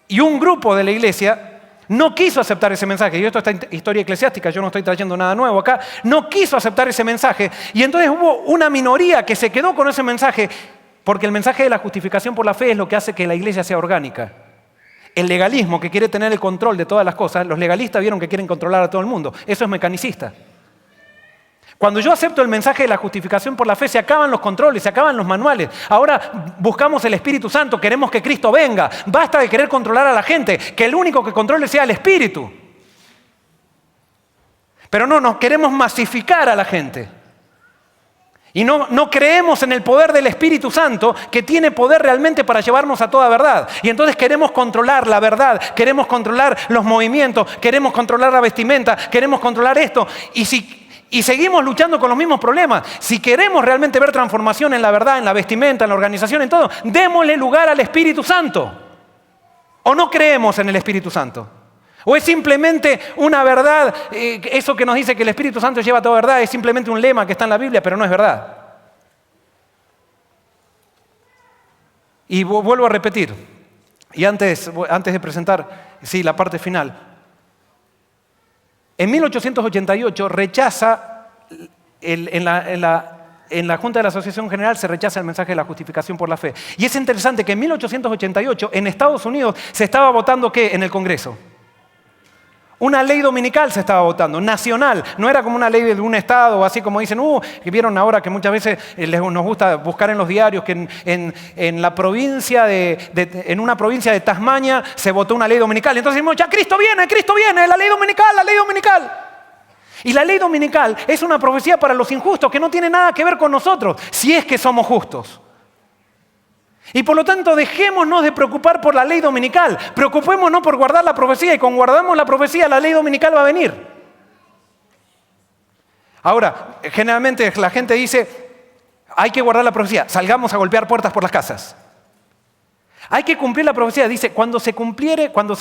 y un grupo de la iglesia no quiso aceptar ese mensaje. Y esto está en historia eclesiástica, yo no estoy trayendo nada nuevo acá. No quiso aceptar ese mensaje y entonces hubo una minoría que se quedó con ese mensaje porque el mensaje de la justificación por la fe es lo que hace que la iglesia sea orgánica. El legalismo que quiere tener el control de todas las cosas, los legalistas vieron que quieren controlar a todo el mundo. Eso es mecanicista. Cuando yo acepto el mensaje de la justificación por la fe, se acaban los controles, se acaban los manuales. Ahora buscamos el Espíritu Santo, queremos que Cristo venga. Basta de querer controlar a la gente, que el único que controle sea el Espíritu. Pero no, nos queremos masificar a la gente. Y no creemos en el poder del Espíritu Santo, que tiene poder realmente para llevarnos a toda verdad. Y entonces queremos controlar la verdad, queremos controlar los movimientos, queremos controlar la vestimenta, queremos controlar esto. Y seguimos luchando con los mismos problemas. Si queremos realmente ver transformación en la verdad, en la vestimenta, en la organización, en todo, démosle lugar al Espíritu Santo. ¿O no creemos en el Espíritu Santo? ¿O es simplemente una verdad, eso que nos dice que el Espíritu Santo lleva toda verdad, es simplemente un lema que está en la Biblia, pero no es verdad? Y vuelvo a repetir, y antes de presentar, sí, la parte final. En 1888 rechaza, en la Junta de la Asociación General se rechaza el mensaje de la justificación por la fe. Y es interesante que en 1888 en Estados Unidos se estaba votando ¿qué? En el Congreso. Una ley dominical se estaba votando, nacional. No era como una ley de un estado, así como dicen, que vieron ahora que muchas veces nos gusta buscar en los diarios que en la provincia en una provincia de Tasmania se votó una ley dominical. Entonces decimos, ya Cristo viene, la ley dominical, la ley dominical. Y la ley dominical es una profecía para los injustos que no tiene nada que ver con nosotros, si es que somos justos. Y por lo tanto, dejémonos de preocupar por la ley dominical. Preocupémonos por guardar la profecía y cuando guardamos la profecía, la ley dominical va a venir. Ahora, generalmente la gente dice, hay que guardar la profecía, salgamos a golpear puertas por las casas. Hay que cumplir la profecía, dice, cuando se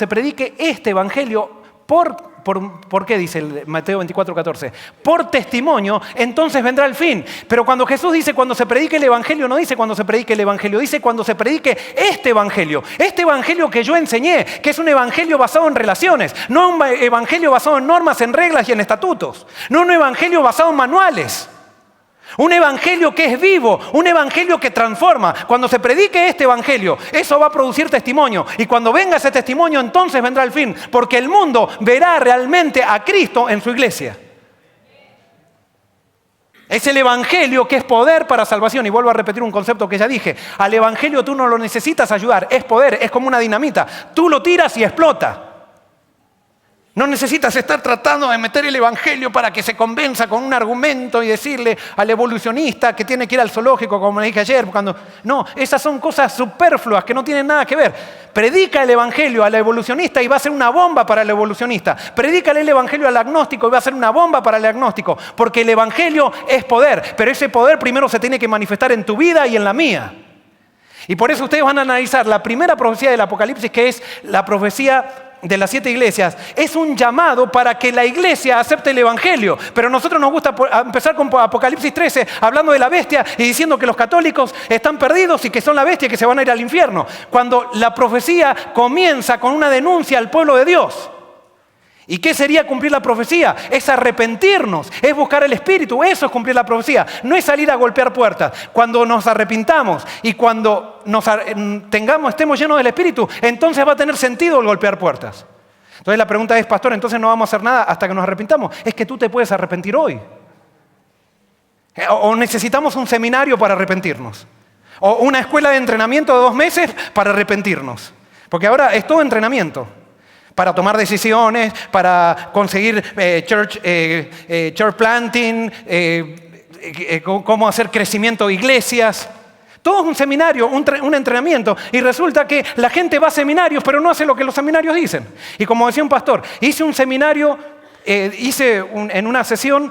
predique este evangelio, ¿por qué dice el Mateo 24:14? Por testimonio, entonces vendrá el fin. Pero cuando Jesús dice cuando se predique el evangelio, no dice cuando se predique el evangelio, dice cuando se predique este evangelio que yo enseñé, que es un evangelio basado en relaciones, no un evangelio basado en normas, en reglas y en estatutos, no un evangelio basado en manuales. Un evangelio que es vivo, un evangelio que transforma. Cuando se predique este evangelio, eso va a producir testimonio. Y cuando venga ese testimonio, entonces vendrá el fin. Porque el mundo verá realmente a Cristo en su iglesia. Es el evangelio que es poder para salvación. Y vuelvo a repetir un concepto que ya dije. Al evangelio tú no lo necesitas ayudar. Es poder, es como una dinamita. Tú lo tiras y explota. No necesitas estar tratando de meter el evangelio para que se convenza con un argumento y decirle al evolucionista que tiene que ir al zoológico, como le dije ayer. No, esas son cosas superfluas que no tienen nada que ver. Predica el evangelio al evolucionista y va a ser una bomba para el evolucionista. Predícale el evangelio al agnóstico y va a ser una bomba para el agnóstico. Porque el evangelio es poder, pero ese poder primero se tiene que manifestar en tu vida y en la mía. Y por eso ustedes van a analizar la primera profecía del Apocalipsis, que es la profecía de las 7 iglesias. Es un llamado para que la iglesia acepte el evangelio. Pero a nosotros nos gusta empezar con Apocalipsis 13, hablando de la bestia y diciendo que los católicos están perdidos y que son la bestia y que se van a ir al infierno. Cuando la profecía comienza con una denuncia al pueblo de Dios. ¿Y qué sería cumplir la profecía? Es arrepentirnos, es buscar el Espíritu, eso es cumplir la profecía. No es salir a golpear puertas. Cuando nos arrepintamos y cuando estemos llenos del Espíritu, entonces va a tener sentido el golpear puertas. Entonces la pregunta es, pastor, entonces no vamos a hacer nada hasta que nos arrepintamos. Es que tú te puedes arrepentir hoy. O necesitamos un seminario para arrepentirnos. O una escuela de entrenamiento de 2 meses para arrepentirnos. Porque ahora es todo entrenamiento. Para tomar decisiones, para conseguir church planting, cómo hacer crecimiento de iglesias. Todo es un seminario, un entrenamiento. Y resulta que la gente va a seminarios, pero no hace lo que los seminarios dicen. Y como decía un pastor, hice un seminario, en una sesión,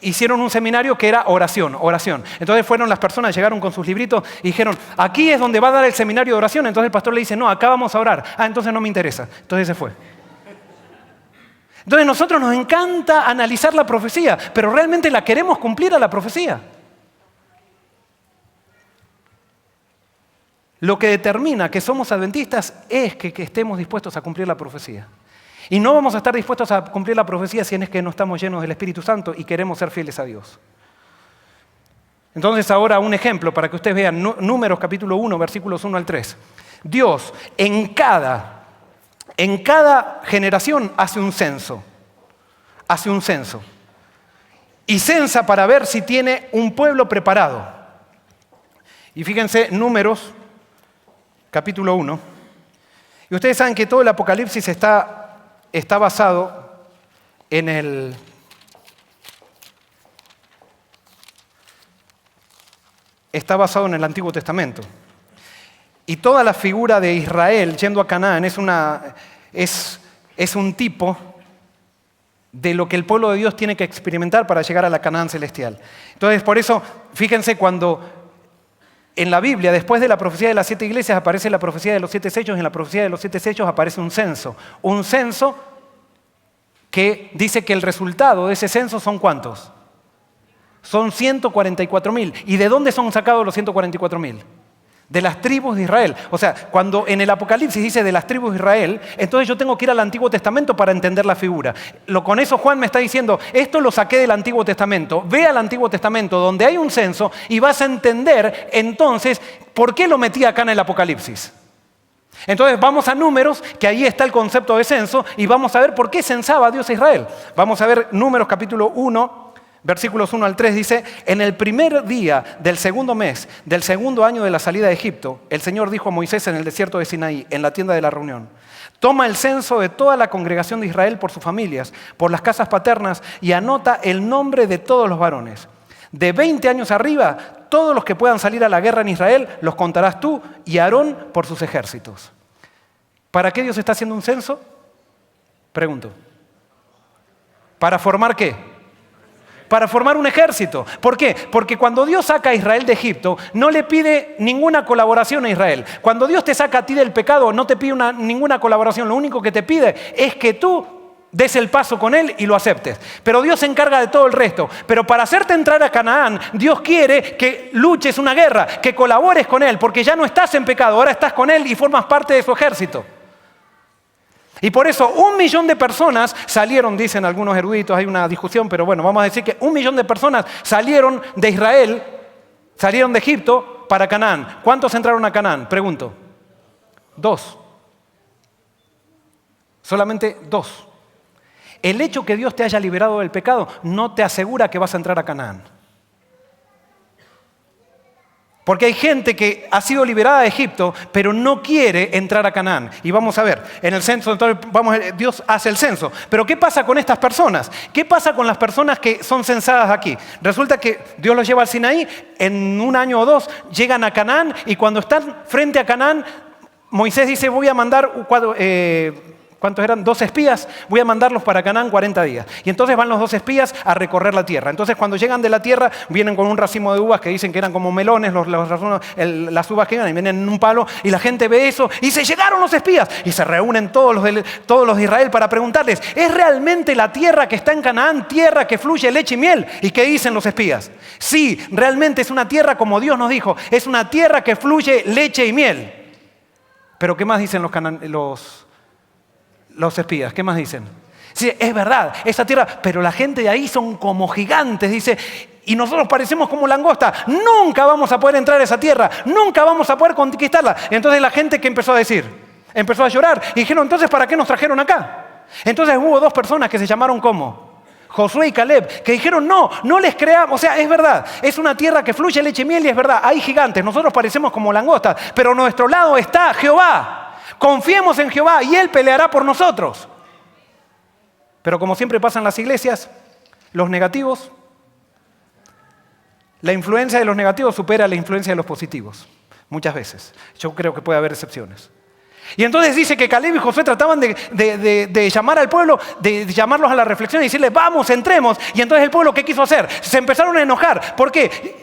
hicieron un seminario que era oración. Entonces fueron las personas, llegaron con sus libritos y dijeron, aquí es donde va a dar el seminario de oración. Entonces el pastor le dice, no, acá vamos a orar. Entonces no me interesa. Entonces se fue. Entonces nosotros nos encanta analizar la profecía, pero realmente la queremos cumplir a la profecía. Lo que determina que somos adventistas es que estemos dispuestos a cumplir la profecía. Y no vamos a estar dispuestos a cumplir la profecía si es que no estamos llenos del Espíritu Santo y queremos ser fieles a Dios. Entonces ahora un ejemplo para que ustedes vean, Números capítulo 1, versículos 1 al 3. Dios en cada generación hace un censo. Y censa para ver si tiene un pueblo preparado. Y fíjense, Números capítulo 1. Y ustedes saben que todo el Apocalipsis está basado en el Antiguo Testamento. Y toda la figura de Israel yendo a Canaán es un tipo de lo que el pueblo de Dios tiene que experimentar para llegar a la Canaán celestial. Entonces, por eso, fíjense cuando en la Biblia, después de la profecía de las 7 iglesias, aparece la profecía de los 7 sellos, y en la profecía de los 7 sellos aparece un censo. Un censo que dice que el resultado de ese censo son ¿cuántos? Son 144.000. ¿Y de dónde son sacados los 144.000? De las tribus de Israel. O sea, cuando en el Apocalipsis dice de las tribus de Israel, entonces yo tengo que ir al Antiguo Testamento para entender la figura. Con eso Juan me está diciendo, esto lo saqué del Antiguo Testamento. Ve al Antiguo Testamento donde hay un censo y vas a entender entonces por qué lo metí acá en el Apocalipsis. Entonces vamos a Números, que ahí está el concepto de censo, y vamos a ver por qué censaba Dios a Israel. Vamos a ver Números capítulo 1, versículos 1 al 3, dice, en el primer día del segundo mes, del segundo año de la salida de Egipto, el Señor dijo a Moisés en el desierto de Sinaí, en la tienda de la reunión, toma el censo de toda la congregación de Israel por sus familias, por las casas paternas, y anota el nombre de todos los varones. De 20 años arriba, todos los que puedan salir a la guerra en Israel, los contarás tú y Aarón por sus ejércitos. ¿Para qué Dios está haciendo un censo? Pregunto. ¿Para formar qué? Para formar un ejército. ¿Por qué? Porque cuando Dios saca a Israel de Egipto, no le pide ninguna colaboración a Israel. Cuando Dios te saca a ti del pecado, no te pide ninguna colaboración. Lo único que te pide es que tú des el paso con Él y lo aceptes. Pero Dios se encarga de todo el resto. Pero para hacerte entrar a Canaán, Dios quiere que luches una guerra, que colabores con Él, porque ya no estás en pecado, ahora estás con Él y formas parte de su ejército. Y por eso 1 millón de personas salieron, dicen algunos eruditos, hay una discusión, pero bueno, vamos a decir que 1 millón de personas salieron de Israel, salieron de Egipto para Canaán. ¿Cuántos entraron a Canaán? Pregunto. 2. Solamente 2. El hecho que Dios te haya liberado del pecado no te asegura que vas a entrar a Canaán. Porque hay gente que ha sido liberada de Egipto, pero no quiere entrar a Canaán. Y vamos a ver, en el censo, entonces Dios hace el censo. Pero ¿qué pasa con estas personas? ¿Qué pasa con las personas que son censadas aquí? Resulta que Dios los lleva al Sinaí, en 1 año o 2 llegan a Canaán, y cuando están frente a Canaán, Moisés dice, voy a mandar, ¿cuántos eran? 2 espías, voy a mandarlos para Canaán 40 días. Y entonces van los 2 espías a recorrer la tierra. Entonces cuando llegan de la tierra, vienen con un racimo de uvas que dicen que eran como melones, las uvas que eran, y vienen en un palo, y la gente ve eso, y se llegaron los espías. Y se reúnen todos los de Israel para preguntarles, ¿es realmente la tierra que está en Canaán, tierra que fluye leche y miel? ¿Y qué dicen los espías? Sí, realmente es una tierra como Dios nos dijo, es una tierra que fluye leche y miel. Pero ¿qué más dicen los espías? ¿Qué más dicen? Sí, es verdad, esa tierra, pero la gente de ahí son como gigantes, dice, y nosotros parecemos como langosta. Nunca vamos a poder entrar a esa tierra, nunca vamos a poder conquistarla. Entonces la gente, ¿qué empezó a decir? Empezó a llorar y dijeron, entonces, ¿para qué nos trajeron acá? Entonces hubo 2 personas que se llamaron ¿cómo? Josué y Caleb, que dijeron, no les creamos, o sea, es verdad, es una tierra que fluye leche y miel y es verdad, hay gigantes, nosotros parecemos como langostas, pero a nuestro lado está Jehová. Confiemos en Jehová y Él peleará por nosotros. Pero como siempre pasa en las iglesias, los negativos, la influencia de los negativos supera la influencia de los positivos, muchas veces. Yo creo que puede haber excepciones. Y entonces dice que Caleb y Josué trataban de llamar al pueblo, de llamarlos a la reflexión y decirles, vamos, entremos. Y entonces el pueblo, ¿qué quiso hacer? Se empezaron a enojar. ¿Por qué?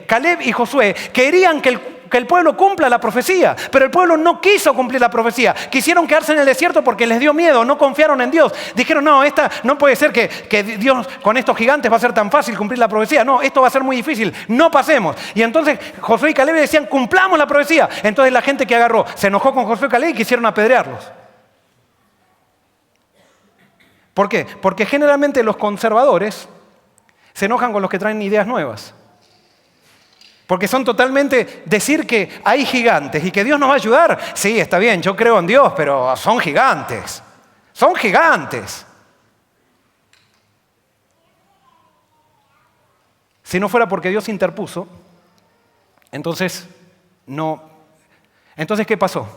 Caleb y Josué querían que el pueblo cumpla la profecía, pero el pueblo no quiso cumplir la profecía. Quisieron quedarse en el desierto porque les dio miedo, no confiaron en Dios. Dijeron, no puede ser que Dios con estos gigantes va a ser tan fácil cumplir la profecía. No, esto va a ser muy difícil, no pasemos. Y entonces Josué y Caleb decían, cumplamos la profecía. Entonces la gente que agarró se enojó con Josué y Caleb y quisieron apedrearlos. ¿Por qué? Porque generalmente los conservadores se enojan con los que traen ideas nuevas. Porque son totalmente decir que hay gigantes y que Dios nos va a ayudar. Sí, está bien, yo creo en Dios, pero son gigantes. Son gigantes. Si no fuera porque Dios interpuso, entonces ¿qué pasó?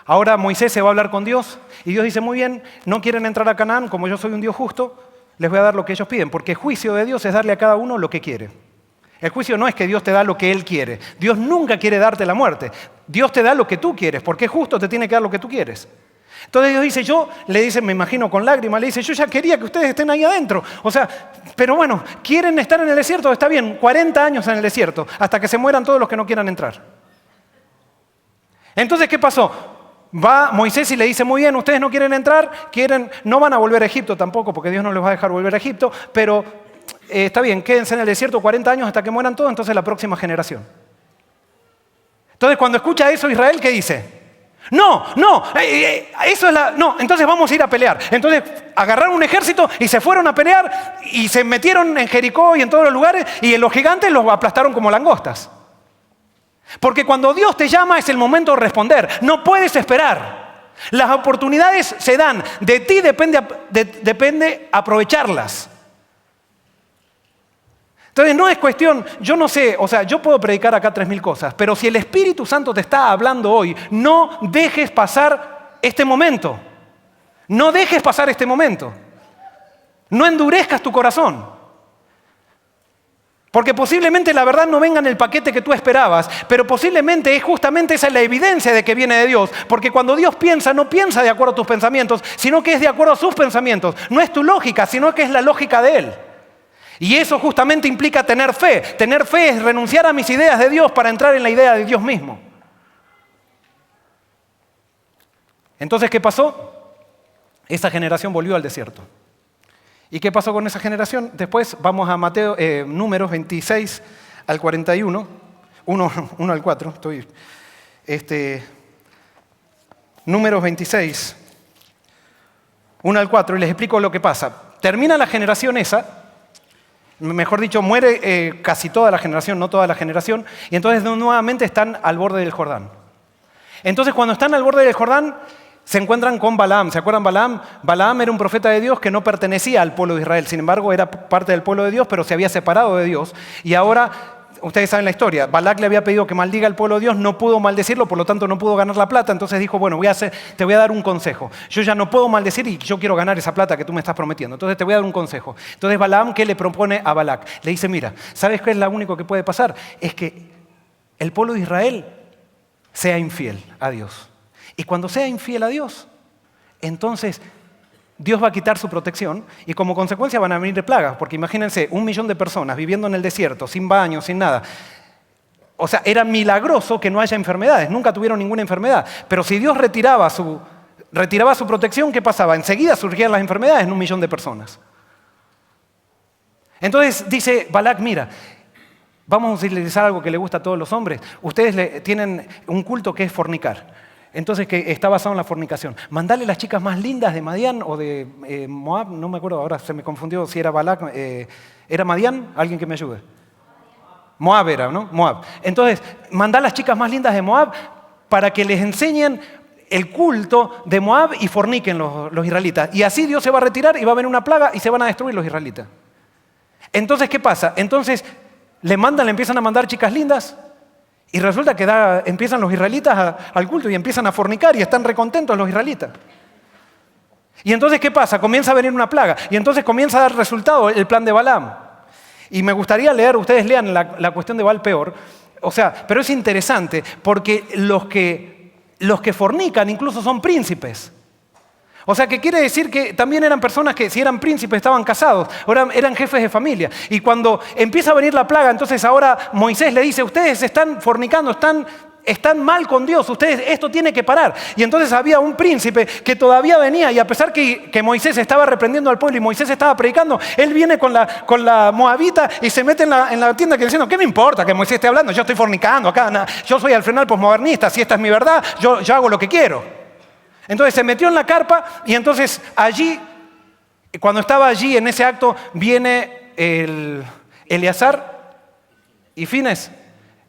Ahora Moisés se va a hablar con Dios y Dios dice, muy bien, no quieren entrar a Canaán, como yo soy un Dios justo, les voy a dar lo que ellos piden, porque el juicio de Dios es darle a cada uno lo que quiere. El juicio no es que Dios te da lo que Él quiere. Dios nunca quiere darte la muerte. Dios te da lo que tú quieres, porque es justo, te tiene que dar lo que tú quieres. Entonces Dios dice, le dice, me imagino con lágrimas, le dice, yo ya quería que ustedes estén ahí adentro. O sea, pero bueno, ¿quieren estar en el desierto? Está bien, 40 años en el desierto, hasta que se mueran todos los que no quieran entrar. Entonces, ¿qué pasó? Va Moisés y le dice, muy bien, ustedes no quieren entrar, no van a volver a Egipto tampoco, porque Dios no les va a dejar volver a Egipto, pero está bien, quédense en el desierto 40 años hasta que mueran todos, entonces la próxima generación. Entonces cuando escucha eso Israel, ¿qué dice? No, entonces vamos a ir a pelear. Entonces agarraron un ejército y se fueron a pelear y se metieron en Jericó y en todos los lugares y los gigantes los aplastaron como langostas. Porque cuando Dios te llama es el momento de responder, no puedes esperar. Las oportunidades se dan, de ti depende aprovecharlas. Entonces no es cuestión, yo no sé, o sea, yo puedo predicar acá 3000 cosas, pero si el Espíritu Santo te está hablando hoy, no dejes pasar este momento. No dejes pasar este momento. No endurezcas tu corazón. Porque posiblemente la verdad no venga en el paquete que tú esperabas, pero posiblemente justamente esa es la evidencia de que viene de Dios. Porque cuando Dios piensa, no piensa de acuerdo a tus pensamientos, sino que es de acuerdo a sus pensamientos. No es tu lógica, sino que es la lógica de Él. Y eso justamente implica tener fe. Tener fe es renunciar a mis ideas de Dios para entrar en la idea de Dios mismo. Entonces, ¿qué pasó? Esa generación volvió al desierto. ¿Y qué pasó con esa generación? Después vamos a Números 26 al 41, 1 al 4. Números 26, 1 al 4, y les explico lo que pasa. Termina la generación esa. Mejor dicho, muere casi toda la generación, no toda la generación, y entonces nuevamente están al borde del Jordán. Entonces cuando están al borde del Jordán, se encuentran con Balaam. ¿Se acuerdan Balaam? Balaam era un profeta de Dios que no pertenecía al pueblo de Israel, sin embargo era parte del pueblo de Dios, pero se había separado de Dios, y ahora ustedes saben la historia. Balac le había pedido que maldiga al pueblo de Dios, no pudo maldecirlo, por lo tanto no pudo ganar la plata. Entonces dijo, bueno, te voy a dar un consejo. Yo ya no puedo maldecir y yo quiero ganar esa plata que tú me estás prometiendo. Entonces te voy a dar un consejo. Entonces Balaam, ¿qué le propone a Balac? Le dice, mira, ¿sabes qué es lo único que puede pasar? Es que el pueblo de Israel sea infiel a Dios. Y cuando sea infiel a Dios, entonces Dios va a quitar su protección y como consecuencia van a venir plagas, porque imagínense, 1 millón de personas viviendo en el desierto, sin baño, sin nada. O sea, era milagroso que no haya enfermedades, nunca tuvieron ninguna enfermedad. Pero si Dios retiraba su protección, ¿qué pasaba? Enseguida surgían las enfermedades en 1 millón de personas. Entonces dice Balac, mira, vamos a utilizar algo que le gusta a todos los hombres. Ustedes tienen un culto que es fornicar. Entonces, que está basado en la fornicación. Mandale las chicas más lindas de Madián o de Moab, no me acuerdo, ahora se me confundió si era Balac, ¿era Madián? ¿Alguien que me ayude? Moab era, ¿no? Moab. Entonces, mandá las chicas más lindas de Moab para que les enseñen el culto de Moab y forniquen los israelitas. Y así Dios se va a retirar y va a venir una plaga y se van a destruir los israelitas. Entonces, ¿qué pasa? Entonces, le empiezan a mandar chicas lindas. Y resulta que empiezan los israelitas al culto y empiezan a fornicar y están recontentos los israelitas. Y entonces, ¿qué pasa? Comienza a venir una plaga. Y entonces comienza a dar resultado el plan de Balaam. Y me gustaría ustedes lean la cuestión de Baal Peor. O sea, pero es interesante porque los que fornican incluso son príncipes. O sea, que quiere decir que también eran personas que si eran príncipes estaban casados, ahora eran jefes de familia. Y cuando empieza a venir la plaga, entonces ahora Moisés le dice, ustedes están fornicando, están mal con Dios, esto tiene que parar. Y entonces había un príncipe que todavía venía y a pesar que Moisés estaba reprendiendo al pueblo y Moisés estaba predicando, él viene con la moabita y se mete en la tienda que diciendo, ¿qué me importa que Moisés esté hablando? Yo estoy fornicando acá, yo soy al final posmodernista, si esta es mi verdad, yo hago lo que quiero. Entonces se metió en la carpa y entonces allí, cuando estaba allí en ese acto, viene Eleazar y Fines.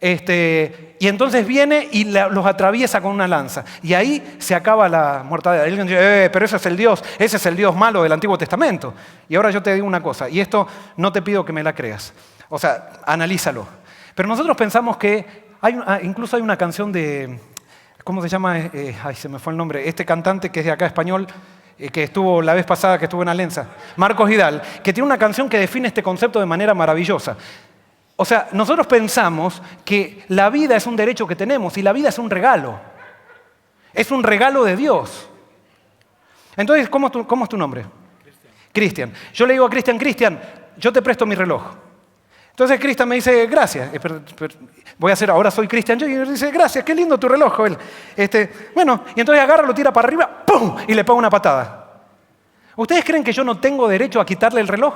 Y entonces viene y los atraviesa con una lanza. Y ahí se acaba la mortadela. Alguien dice, pero ese es el Dios malo del Antiguo Testamento. Y ahora yo te digo una cosa, y esto no te pido que me la creas. O sea, analízalo. Pero nosotros pensamos que incluso hay una canción de... ¿Cómo se llama? Se me fue el nombre. Este cantante que es de acá español, que estuvo la vez pasada, que estuvo en Alenza, Marcos Vidal, que tiene una canción que define este concepto de manera maravillosa. O sea, nosotros pensamos que la vida es un derecho que tenemos y la vida es un regalo. Es un regalo de Dios. Entonces, ¿cómo es tu nombre? Cristian. Yo le digo a Cristian, yo te presto mi reloj. Entonces Cristian me dice, gracias. Ahora soy Cristian yo, y me dice, gracias, qué lindo tu reloj, Joel. Bueno, y entonces agarra, lo tira para arriba, ¡pum! Y le pega una patada. ¿Ustedes creen que yo no tengo derecho a quitarle el reloj?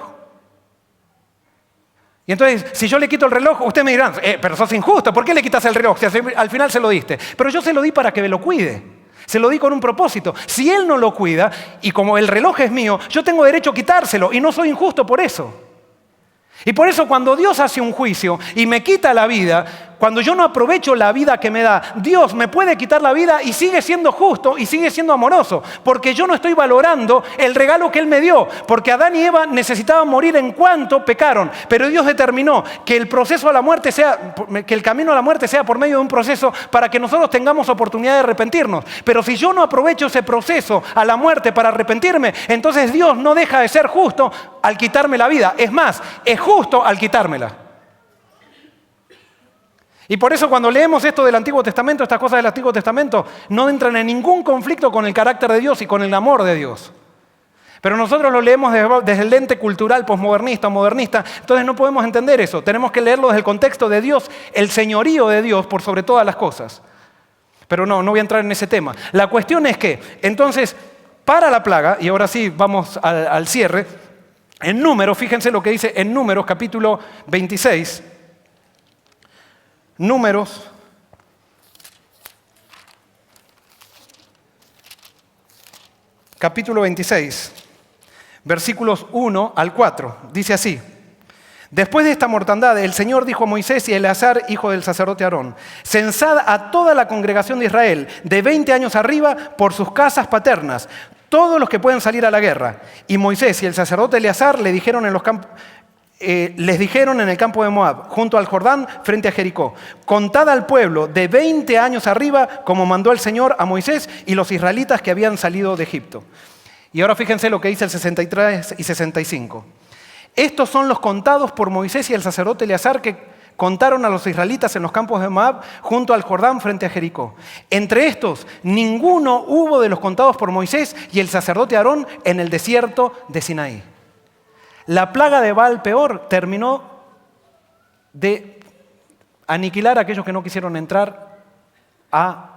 Y entonces, si yo le quito el reloj, ustedes me dirán, pero sos injusto, ¿por qué le quitas el reloj? Si al final se lo diste. Pero yo se lo di para que me lo cuide. Se lo di con un propósito. Si él no lo cuida, y como el reloj es mío, yo tengo derecho a quitárselo, y no soy injusto por eso. Y por eso cuando Dios hace un juicio y me quita la vida, cuando yo no aprovecho la vida que me da, Dios me puede quitar la vida y sigue siendo justo y sigue siendo amoroso, porque yo no estoy valorando el regalo que Él me dio, porque Adán y Eva necesitaban morir en cuanto pecaron, pero Dios determinó que el proceso a la muerte que el camino a la muerte sea por medio de un proceso para que nosotros tengamos oportunidad de arrepentirnos. Pero si yo no aprovecho ese proceso a la muerte para arrepentirme, entonces Dios no deja de ser justo al quitarme la vida. Es más, es justo al quitármela. Y por eso cuando leemos esto del Antiguo Testamento, estas cosas del Antiguo Testamento, no entran en ningún conflicto con el carácter de Dios y con el amor de Dios. Pero nosotros lo leemos desde el lente cultural, posmodernista, modernista, entonces no podemos entender eso. Tenemos que leerlo desde el contexto de Dios, el señorío de Dios por sobre todas las cosas. Pero no voy a entrar en ese tema. La cuestión es que, entonces, para la plaga, y ahora sí vamos al cierre, en Números, fíjense lo que dice en Números, capítulo 26, Números, capítulo 26, versículos 1 al 4. Dice así: Después de esta mortandad, el Señor dijo a Moisés y a Eleazar, hijo del sacerdote Aarón: censad a toda la congregación de Israel, de 20 años arriba, por sus casas paternas, todos los que pueden salir a la guerra. Y Moisés y el sacerdote Eleazar le dijeron en los campos les dijeron en el campo de Moab, junto al Jordán, frente a Jericó: contad al pueblo de 20 años arriba, como mandó el Señor a Moisés y los israelitas que habían salido de Egipto. Y ahora fíjense lo que dice el 63 y 65. Estos son los contados por Moisés y el sacerdote Eleazar, que contaron a los israelitas en los campos de Moab, junto al Jordán, frente a Jericó. Entre estos, ninguno hubo de los contados por Moisés y el sacerdote Aarón en el desierto de Sinaí. La plaga de Baal Peor terminó de aniquilar a aquellos que no quisieron entrar a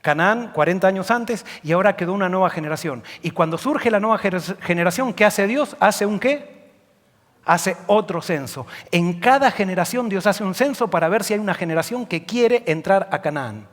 Canaán 40 años antes, y ahora quedó una nueva generación. Y cuando surge la nueva generación, ¿qué hace Dios? ¿Hace un qué? Hace otro censo. En cada generación Dios hace un censo para ver si hay una generación que quiere entrar a Canaán.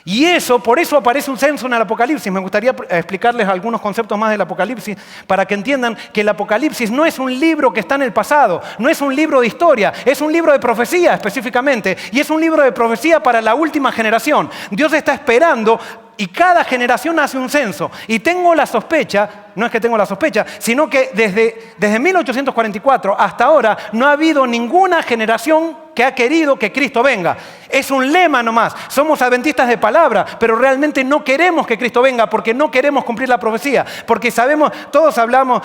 Y por eso aparece un censo en el Apocalipsis. Me gustaría explicarles algunos conceptos más del Apocalipsis para que entiendan que el Apocalipsis no es un libro que está en el pasado, no es un libro de historia, es un libro de profecía específicamente, y es un libro de profecía para la última generación. Dios está esperando y cada generación hace un censo. Y tengo la sospecha, no es que tengo la sospecha, sino que desde 1844 hasta ahora no ha habido ninguna generación que ha querido que Cristo venga. Es un lema nomás. Somos adventistas de palabra, pero realmente no queremos que Cristo venga porque no queremos cumplir la profecía. Porque sabemos, todos hablamos,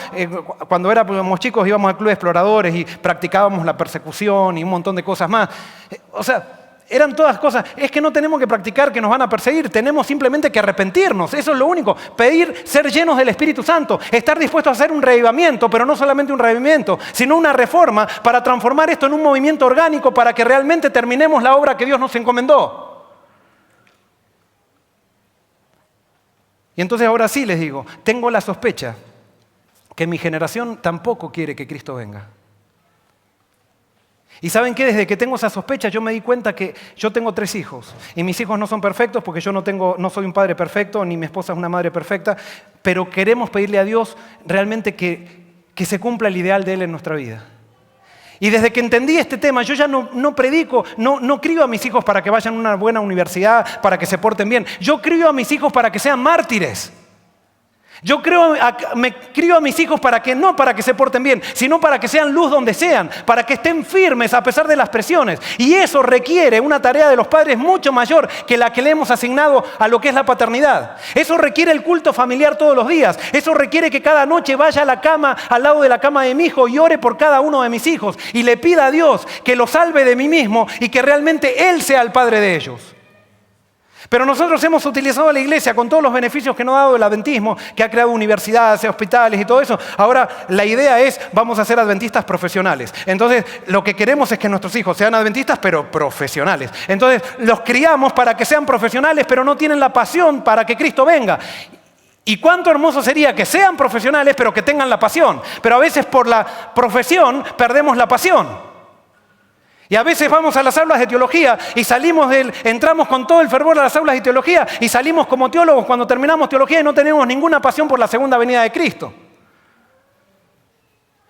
cuando éramos chicos íbamos al club de exploradores y practicábamos la persecución y un montón de cosas más. Eran todas cosas. Es que no tenemos que practicar que nos van a perseguir, tenemos simplemente que arrepentirnos. Eso es lo único. Pedir ser llenos del Espíritu Santo, estar dispuestos a hacer un reavivamiento, pero no solamente un reavivamiento, sino una reforma para transformar esto en un movimiento orgánico para que realmente terminemos la obra que Dios nos encomendó. Y entonces ahora sí les digo, tengo la sospecha que mi generación tampoco quiere que Cristo venga. Y ¿saben qué? Desde que tengo esa sospecha yo me di cuenta que yo tengo 3 hijos. Y mis hijos no son perfectos porque yo no soy un padre perfecto, ni mi esposa es una madre perfecta, pero queremos pedirle a Dios realmente que se cumpla el ideal de Él en nuestra vida. Y desde que entendí este tema, yo ya no predico, no crío a mis hijos para que vayan a una buena universidad, para que se porten bien. Yo crío a mis hijos para que sean mártires. Me crío a mis hijos no para que se porten bien, sino para que sean luz donde sean, para que estén firmes a pesar de las presiones. Y eso requiere una tarea de los padres mucho mayor que la que le hemos asignado a lo que es la paternidad. Eso requiere el culto familiar todos los días. Eso requiere que cada noche vaya a la cama, al lado de la cama de mi hijo, y ore por cada uno de mis hijos y le pida a Dios que los salve de mí mismo y que realmente Él sea el padre de ellos. Pero nosotros hemos utilizado a la iglesia con todos los beneficios que nos ha dado el adventismo, que ha creado universidades, hospitales y todo eso. Ahora la idea es, vamos a ser adventistas profesionales. Entonces lo que queremos es que nuestros hijos sean adventistas, pero profesionales. Entonces los criamos para que sean profesionales, pero no tienen la pasión para que Cristo venga. Y cuánto hermoso sería que sean profesionales, pero que tengan la pasión. Pero a veces por la profesión perdemos la pasión. Y a veces vamos a las aulas de teología y entramos con todo el fervor a las aulas de teología y salimos como teólogos cuando terminamos teología y no tenemos ninguna pasión por la segunda venida de Cristo.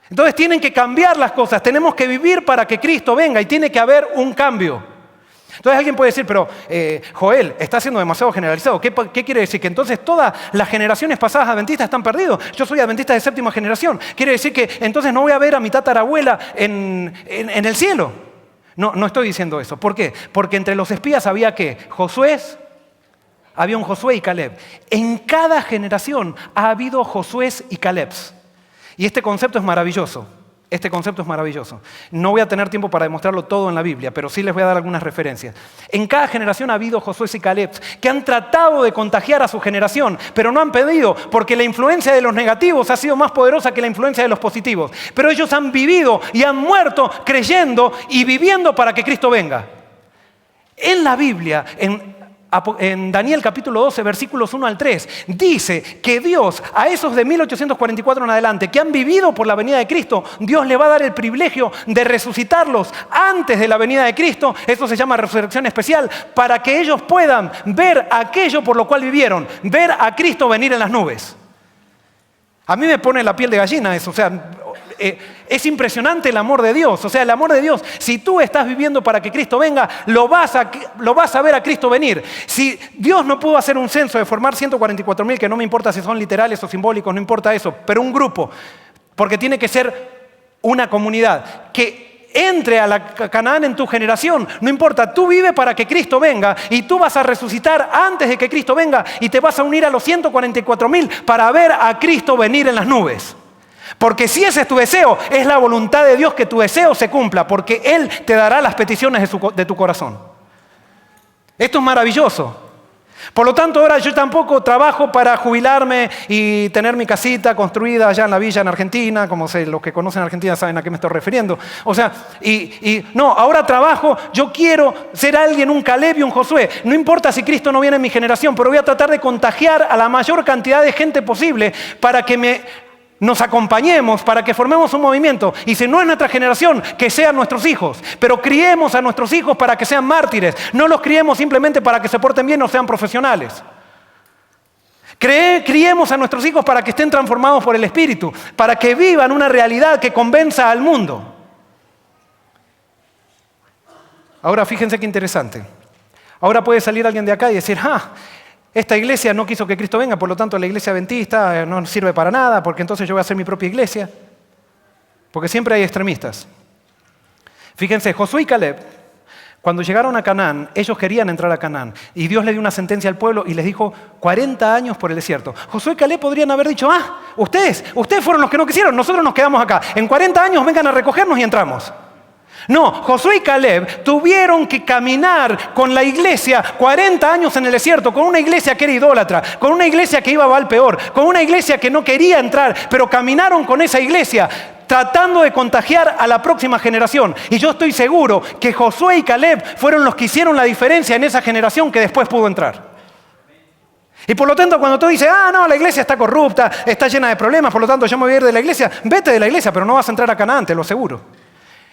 Entonces tienen que cambiar las cosas, tenemos que vivir para que Cristo venga y tiene que haber un cambio. Entonces alguien puede decir, pero Joel, está siendo demasiado generalizado. ¿Qué quiere decir? ¿Que entonces todas las generaciones pasadas adventistas están perdidos? Yo soy adventista de 7ª generación. ¿Quiere decir que entonces no voy a ver a mi tatarabuela en el cielo? No estoy diciendo eso. ¿Por qué? Porque entre los espías había ¿qué? Había un Josué y Caleb. En cada generación ha habido Josués y Calebs. Y este concepto es maravilloso. No voy a tener tiempo para demostrarlo todo en la Biblia, pero sí les voy a dar algunas referencias. En cada generación ha habido Josué y Caleb que han tratado de contagiar a su generación, pero no han podido porque la influencia de los negativos ha sido más poderosa que la influencia de los positivos. Pero ellos han vivido y han muerto creyendo y viviendo para que Cristo venga. En la Biblia, en Daniel capítulo 12, versículos 1 al 3, dice que Dios, a esos de 1844 en adelante, que han vivido por la venida de Cristo, Dios le va a dar el privilegio de resucitarlos antes de la venida de Cristo. Eso se llama resurrección especial, para que ellos puedan ver aquello por lo cual vivieron, ver a Cristo venir en las nubes. A mí me pone la piel de gallina eso, es impresionante el amor de Dios. El amor de Dios, si tú estás viviendo para que Cristo venga, lo vas a ver a Cristo venir. Si Dios no pudo hacer un censo de formar 144,000, que no me importa si son literales o simbólicos, no importa eso, pero un grupo, Porque tiene que ser una comunidad que entre a la Canaán en tu generación. No importa, tú vive para que Cristo venga y tú vas a resucitar antes de que Cristo venga y te vas a unir a los 144,000 para ver a Cristo venir en las nubes. Porque si ese es tu deseo, es la voluntad de Dios que tu deseo se cumpla, porque Él te dará las peticiones de tu corazón. Esto es maravilloso. Por lo tanto, ahora yo tampoco trabajo para jubilarme y tener mi casita construida allá en la villa en Argentina, como los que conocen Argentina saben a qué me estoy refiriendo. O sea, no, ahora trabajo, yo quiero ser alguien, un Caleb y un Josué. No importa si Cristo no viene en mi generación, pero voy a tratar de contagiar a la mayor cantidad de gente posible para que nos acompañemos, para que formemos un movimiento. Y si no es nuestra generación, que sean nuestros hijos. Pero criemos a nuestros hijos para que sean mártires. No los criemos simplemente para que se porten bien o sean profesionales. Criemos a nuestros hijos para que estén transformados por el Espíritu, para que vivan una realidad que convenza al mundo. Ahora fíjense qué interesante. Ahora puede salir alguien de acá y decir, esta iglesia no quiso que Cristo venga, por lo tanto la iglesia adventista no sirve para nada, porque entonces yo voy a hacer mi propia iglesia. Porque siempre hay extremistas. Fíjense, Josué y Caleb, cuando llegaron a Canaán, ellos querían entrar a Canaán. Y Dios le dio una sentencia al pueblo y les dijo 40 años por el desierto. Josué y Caleb podrían haber dicho, ustedes fueron los que no quisieron, nosotros nos quedamos acá. En 40 años vengan a recogernos y entramos. No, Josué y Caleb tuvieron que caminar con la iglesia 40 años en el desierto, con una iglesia que era idólatra, con una iglesia que iba al peor, con una iglesia que no quería entrar, pero caminaron con esa iglesia tratando de contagiar a la próxima generación. Y yo estoy seguro que Josué y Caleb fueron los que hicieron la diferencia en esa generación que después pudo entrar. Y por lo tanto, cuando tú dices, no, la iglesia está corrupta, está llena de problemas, por lo tanto yo me voy a ir de la iglesia, vete de la iglesia, pero no vas a entrar a Canaán, te lo aseguro.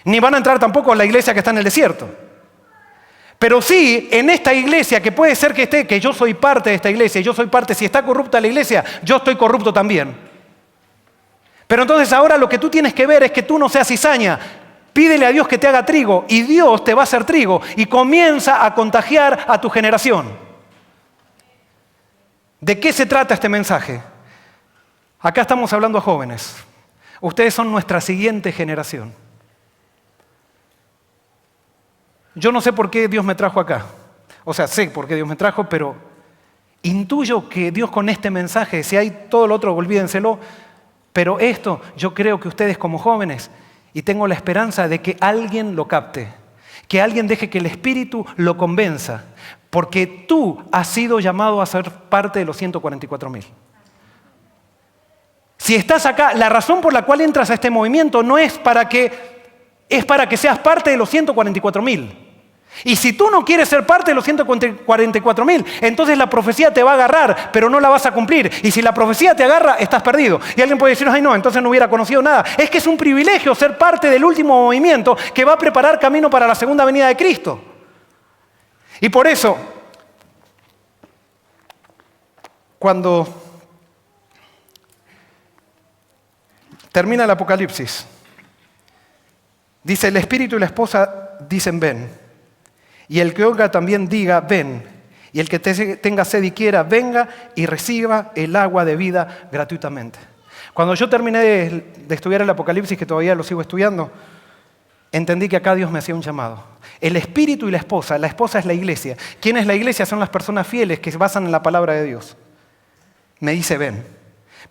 Ni van a entrar tampoco a la iglesia que está en el desierto. Pero sí, en esta iglesia, que puede ser que yo soy parte de esta iglesia, y yo soy parte, si está corrupta la iglesia, yo estoy corrupto también. Pero entonces ahora lo que tú tienes que ver es que tú no seas cizaña. Pídele a Dios que te haga trigo, y Dios te va a hacer trigo, y comienza a contagiar a tu generación. ¿De qué se trata este mensaje? Acá estamos hablando a jóvenes. Ustedes son nuestra siguiente generación. Yo no sé por qué Dios me trajo acá. O sea, sé por qué Dios me trajo, pero intuyo que Dios con este mensaje, si hay todo lo otro, olvídenselo, pero esto yo creo que ustedes como jóvenes, y tengo la esperanza de que alguien lo capte, que alguien deje que el Espíritu lo convenza, porque tú has sido llamado a ser parte de los 144,000. Si estás acá, la razón por la cual entras a este movimiento no es para que seas parte de los 144,000. Y si tú no quieres ser parte de los 144,000, entonces la profecía te va a agarrar, pero no la vas a cumplir. Y si la profecía te agarra, estás perdido. Y alguien puede decir, no, entonces no hubiera conocido nada. Es que es un privilegio ser parte del último movimiento que va a preparar camino para la segunda venida de Cristo. Y por eso, cuando termina el Apocalipsis, dice, el espíritu y la esposa dicen, ven. Y el que oiga también diga, ven. Y el que tenga sed y quiera, venga y reciba el agua de vida gratuitamente. Cuando yo terminé de estudiar el Apocalipsis, que todavía lo sigo estudiando, entendí que acá Dios me hacía un llamado. El espíritu y la esposa es la iglesia. ¿Quién es la iglesia? Son las personas fieles que se basan en la palabra de Dios. Me dice, ven.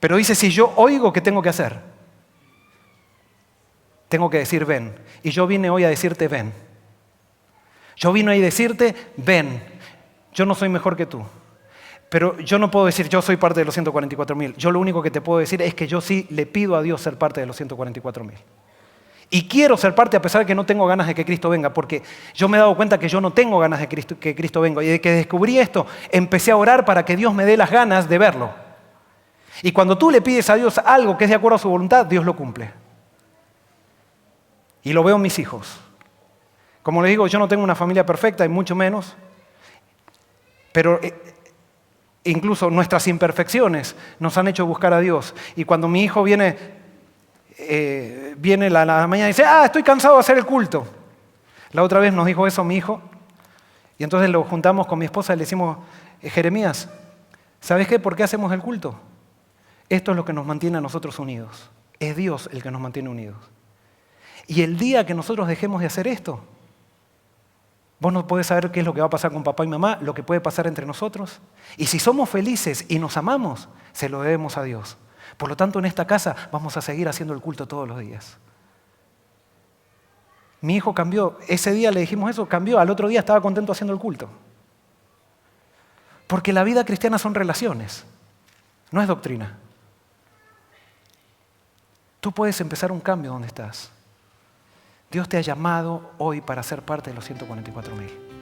Pero dice, si yo oigo, ¿qué tengo que hacer? Tengo que decir, ven. Y yo vine hoy a decirte, ven. Yo vine hoy a decirte, ven. Yo no soy mejor que tú. Pero yo no puedo decir, yo soy parte de los 144,000. Yo lo único que te puedo decir es que yo sí le pido a Dios ser parte de los 144,000. Y quiero ser parte a pesar de que no tengo ganas de que Cristo venga, porque yo me he dado cuenta que yo no tengo ganas de que Cristo venga. Y de que descubrí esto, empecé a orar para que Dios me dé las ganas de verlo. Y cuando tú le pides a Dios algo que es de acuerdo a su voluntad, Dios lo cumple. Y lo veo en mis hijos. Como les digo, yo no tengo una familia perfecta, y mucho menos, pero incluso nuestras imperfecciones nos han hecho buscar a Dios. Y cuando mi hijo viene la mañana y dice, estoy cansado de hacer el culto. La otra vez nos dijo eso mi hijo, y entonces lo juntamos con mi esposa y le decimos, Jeremías, ¿sabes qué? ¿Por qué hacemos el culto? Esto es lo que nos mantiene a nosotros unidos. Es Dios el que nos mantiene unidos. Y el día que nosotros dejemos de hacer esto, vos no podés saber qué es lo que va a pasar con papá y mamá, lo que puede pasar entre nosotros. Y si somos felices y nos amamos, se lo debemos a Dios. Por lo tanto, en esta casa vamos a seguir haciendo el culto todos los días. Mi hijo cambió, ese día le dijimos eso, cambió, al otro día estaba contento haciendo el culto. Porque la vida cristiana son relaciones, no es doctrina. Tú puedes empezar un cambio donde estás. Dios te ha llamado hoy para ser parte de los 144.000.